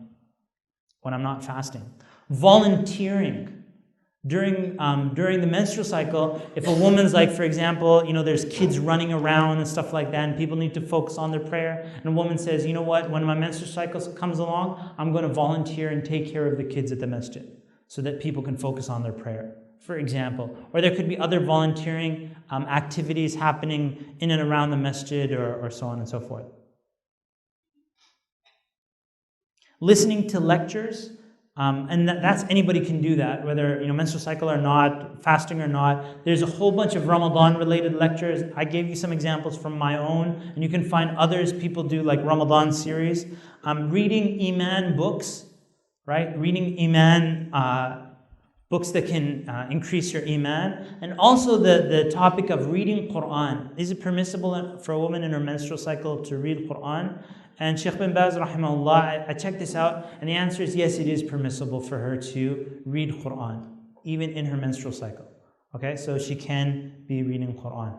not fasting. Volunteering. During the menstrual cycle, if a woman's like, for example, there's kids running around and stuff like that, and people need to focus on their prayer, and a woman says, when my menstrual cycle comes along, I'm going to volunteer and take care of the kids at the masjid so that people can focus on their prayer, for example. Or there could be other volunteering activities happening in and around the masjid, or so on and so forth. Listening to lectures, and that's anybody can do that, whether menstrual cycle or not, fasting or not. There's a whole bunch of Ramadan-related lectures. I gave you some examples from my own, and you can find others. People do like Ramadan series. Reading Iman books, right? Reading Iman books that can increase your Iman. And also the topic of reading Quran. Is it permissible for a woman in her menstrual cycle to read Quran? And Shaykh bin Baz, rahimahullah, I checked this out, and the answer is yes, it is permissible for her to read Quran, even in her menstrual cycle. Okay, so she can be reading Quran.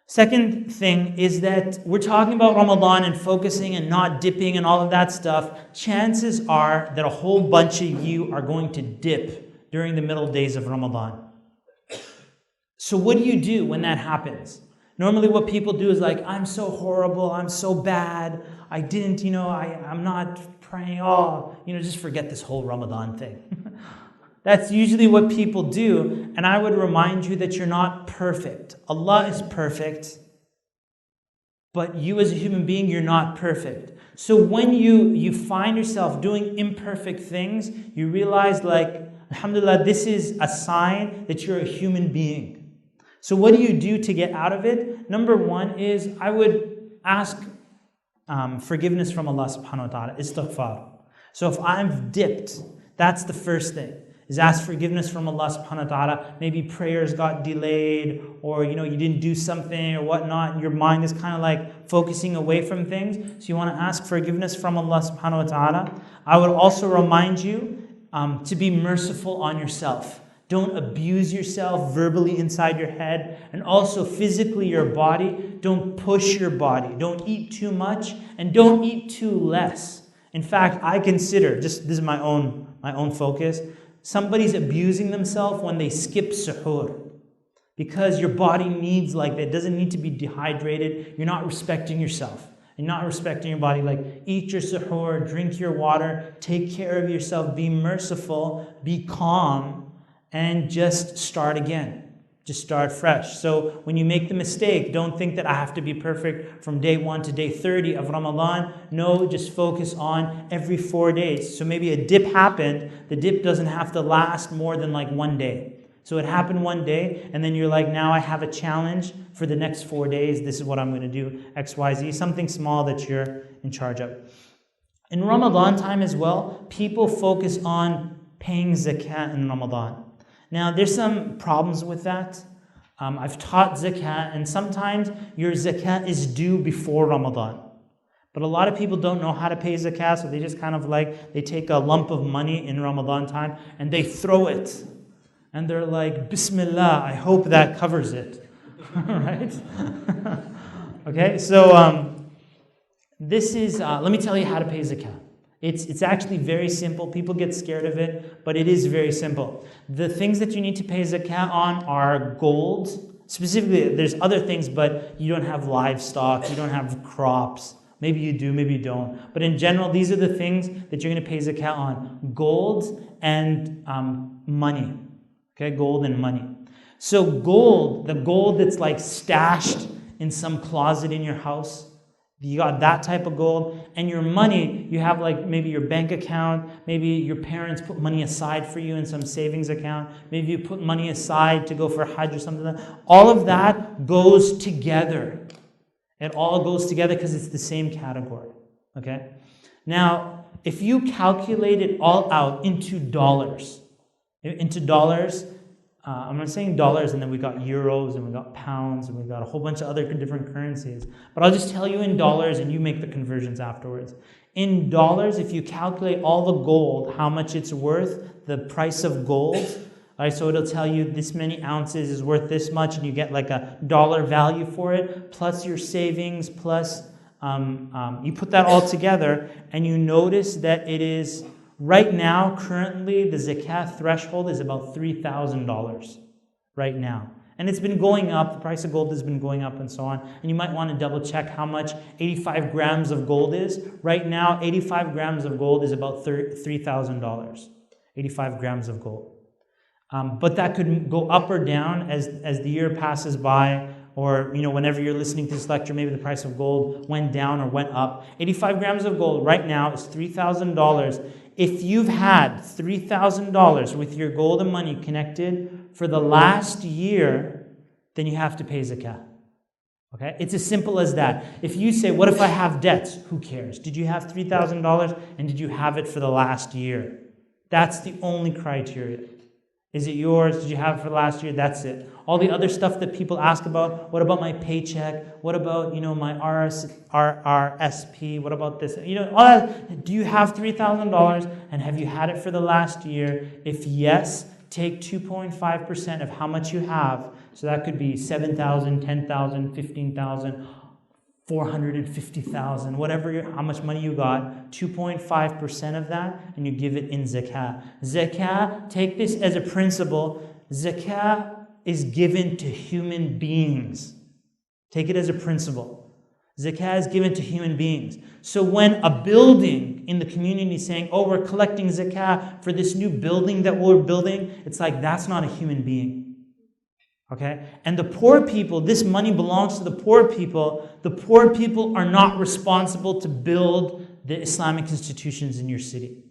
Second thing is that we're talking about Ramadan and focusing and not dipping and all of that stuff. Chances are that a whole bunch of you are going to dip during the middle days of Ramadan. So what do you do when that happens? Normally what people do is like, I'm so horrible, I'm so bad, I didn't, I'm not praying, just forget this whole Ramadan thing. That's usually what people do, and I would remind you that you're not perfect. Allah is perfect, but you as a human being, you're not perfect. So when you find yourself doing imperfect things, you realize, like, alhamdulillah, this is a sign that you're a human being. So what do you do to get out of it? Number 1 is I would ask forgiveness from Allah subhanahu wa ta'ala, istighfar. So if I've dipped, that's the first thing. is ask forgiveness from Allah subhanahu wa ta'ala. Maybe prayers got delayed, or you didn't do something or whatnot, and your mind is kind of like focusing away from things. So you want to ask forgiveness from Allah subhanahu wa ta'ala. I would also remind you to be merciful on yourself. Don't abuse yourself verbally inside your head, and also physically your body. Don't push your body. Don't eat too much, and don't eat too less. In fact, I consider, this is my own focus, somebody's abusing themselves when they skip suhoor. Because your body needs like that. It doesn't need to be dehydrated. You're not respecting yourself. You're not respecting your body. Like, eat your suhoor, drink your water, take care of yourself, be merciful, be calm, and just start again. Just start fresh. So when you make the mistake, don't think that I have to be perfect from day 1 to day 30 of Ramadan. No, just focus on every 4 days. So maybe a dip happened. The dip doesn't have to last more than like 1 day. So it happened 1 day, and then you're like, now I have a challenge for the next 4 days. This is what I'm going to do, X, Y, Z, something small that you're in charge of. In Ramadan time as well, people focus on paying zakat in Ramadan. Now, there's some problems with that. I've taught zakat, and sometimes your zakat is due before Ramadan. But a lot of people don't know how to pay zakat, so they just kind of like, they take a lump of money in Ramadan time, and they throw it. And they're like, Bismillah, I hope that covers it. Right? Okay, so this is, let me tell you how to pay zakat. It's actually very simple. People get scared of it, but it is very simple. The things that you need to pay zakat on are gold. Specifically, there's other things, but you don't have livestock, you don't have crops. Maybe you do, maybe you don't. But in general, these are the things that you're going to pay zakat on. Gold and money. Okay, gold and money. So gold, the gold that's like stashed in some closet in your house, you got that type of gold. And your money, you have like maybe your bank account, maybe your parents put money aside for you in some savings account, maybe you put money aside to go for Hajj or something like that. All of that goes together. It all goes together because it's the same category. Okay? Now, if you calculate it all out into dollars, I'm not saying dollars, and then we got euros, and we got pounds, and we got a whole bunch of other different currencies. But I'll just tell you in dollars, and you make the conversions afterwards. In dollars, if you calculate all the gold, how much it's worth, the price of gold, right, so it'll tell you this many ounces is worth this much, and you get like a dollar value for it, plus your savings, plus you put that all together, and you notice that it is... Right now, currently, the zakat threshold is about $3,000 right now. And it's been going up. The price of gold has been going up and so on. And you might want to double check how much 85 grams of gold is. Right now, 85 grams of gold is about $3,000. 85 grams of gold. But that could go up or down as the year passes by, or whenever you're listening to this lecture, maybe the price of gold went down or went up. 85 grams of gold right now is $3,000. If you've had $3,000 with your gold and money connected for the last year, then you have to pay zakat. Okay? It's as simple as that. If you say, what if I have debts? Who cares? Did you have $3,000 and did you have it for the last year? That's the only criteria. Is it yours? Did you have it for last year? That's it. All the other stuff that people ask about, what about my paycheck? What about, my RRSP? What about this? All that. Do you have $3,000 and have you had it for the last year? If yes, take 2.5% of how much you have. So that could be 7,000, 10,000, 15,000, 450,000, how much money you got, 2.5% of that, and you give it in zakat. Zakat, take this as a principle, zakat is given to human beings. Take it as a principle. Zakat is given to human beings. So when a building in the community is saying, oh, we're collecting zakat for this new building that we're building, it's like, that's not a human being. Okay? And the poor people, this money belongs to the poor people. The poor people are not responsible to build the Islamic institutions in your city.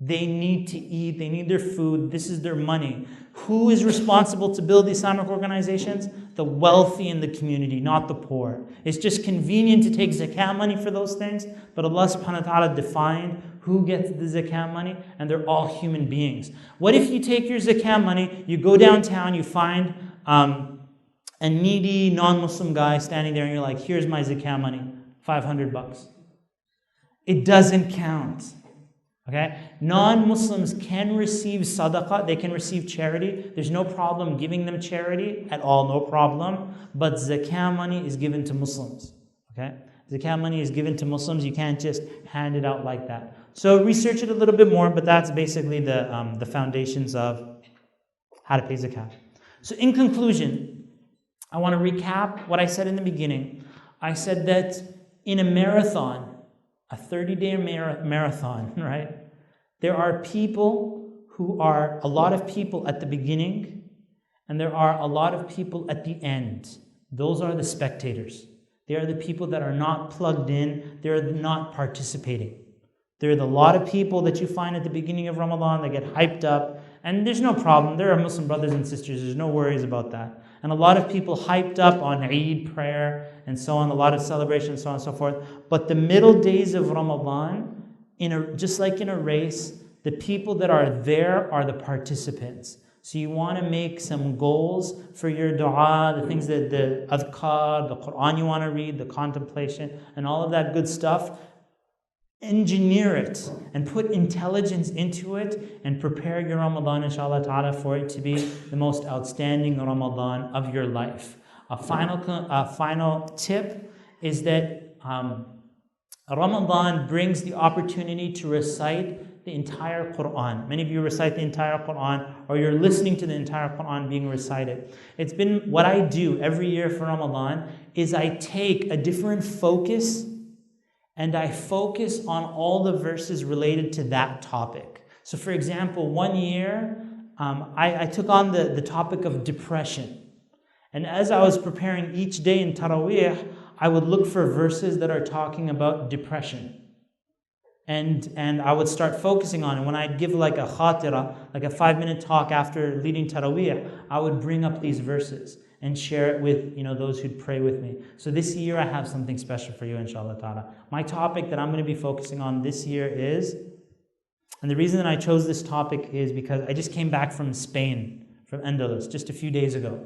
They need to eat, they need their food, this is their money. Who is responsible to build the Islamic organizations? the wealthy in the community, not the poor. It's just convenient to take zakat money for those things, but Allah subhanahu wa ta'ala defined who gets the zakat money, and they're all human beings. What if you take your zakat money, you go downtown, you find a needy non-Muslim guy standing there, and you're like, here's my zakat money, $500. It doesn't count. Okay? Non-Muslims can receive sadaqah, they can receive charity. There's no problem giving them charity at all, no problem. But zakah money is given to Muslims. Okay? Zakah money is given to Muslims. You can't just hand it out like that. So research it a little bit more, but that's basically the foundations of how to pay zakah. So in conclusion, I want to recap what I said in the beginning. I said that in a marathon, a 30-day marathon, right? There are a lot of people at the beginning, and there are a lot of people at the end. Those are the spectators. They are the people that are not plugged in. They're not participating. There are a lot of people that you find at the beginning of Ramadan that get hyped up, and there's no problem. There are Muslim brothers and sisters. There's no worries about that. And a lot of people hyped up on Eid prayer and so on, a lot of celebration, so on and so forth. But the middle days of Ramadan, just like in a race, the people that are there are the participants. So you want to make some goals for your dua, the things that the adhkar, the Quran you want to read, the contemplation, and all of that good stuff. Engineer it and put intelligence into it and prepare your Ramadan, inshallah ta'ala, for it to be the most outstanding Ramadan of your life. A final tip is that Ramadan brings the opportunity to recite the entire Quran. Many of you recite the entire Quran, or you're listening to the entire Quran being recited. It's been what I do every year for Ramadan is I take a different focus and I focus on all the verses related to that topic. So for example, one year, I took on the topic of depression. And as I was preparing each day in Taraweeh, I would look for verses that are talking about depression. And I would start focusing on it. When I'd give like a khatira, like a 5-minute talk after leading Taraweeh, I would bring up these verses and share it with those who'd pray with me. So this year I have something special for you, inshallah ta'ala. My topic that I'm going to be focusing on this year is, and the reason that I chose this topic is because I just came back from Spain, from Andalus, just a few days ago.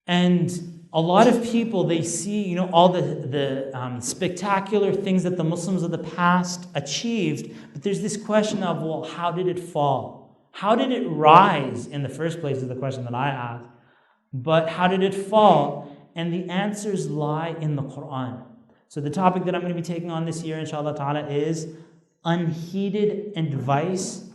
And a lot of people, they see all the spectacular things that the Muslims of the past achieved, but there's this question of, well, how did it fall? How did it rise in the first place is the question that I asked. But how did it fall? And the answers lie in the Quran. So the topic that I'm going to be taking on this year, inshallah ta'ala, is unheeded advice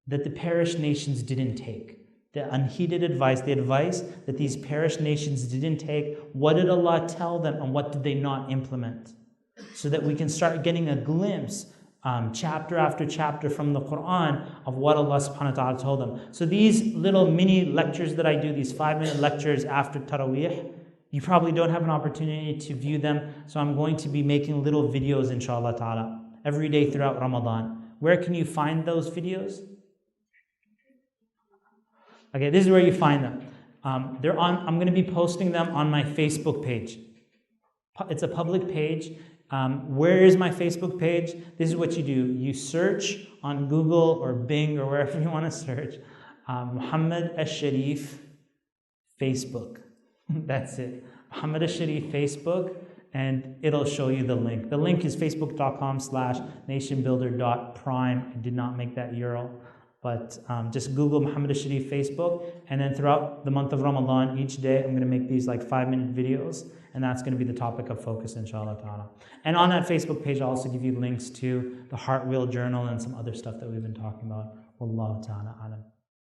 that the perished nations didn't take. The unheeded advice, the advice that these perished nations didn't take. What did Allah tell them and what did they not implement? So that we can start getting a glimpse chapter after chapter from the Quran of what Allah subhanahu wa ta'ala told them. So these little mini lectures that I do, these 5-minute lectures after Taraweeh, you probably don't have an opportunity to view them, so I'm going to be making little videos, inshallah ta'ala, every day throughout Ramadan. Where can you find those videos? Okay, this is where you find them. I'm going to be posting them on my Facebook page. It's a public page. Where is my Facebook page? This is what you do. You search on Google or Bing or wherever you want to search. Muhammad Alshareef Facebook. That's it. Muhammad Alshareef Facebook, and it'll show you the link. The link is facebook.com/nationbuilder.prime. I did not make that URL. But just Google Muhammad Alshareef Facebook, and then throughout the month of Ramadan, each day I'm going to make these like 5-minute videos, and that's going to be the topic of focus, inshallah ta'ala. And on that Facebook page, I'll also give you links to the Heart Wheel Journal and some other stuff that we've been talking about. Wallahu ta'ala alam.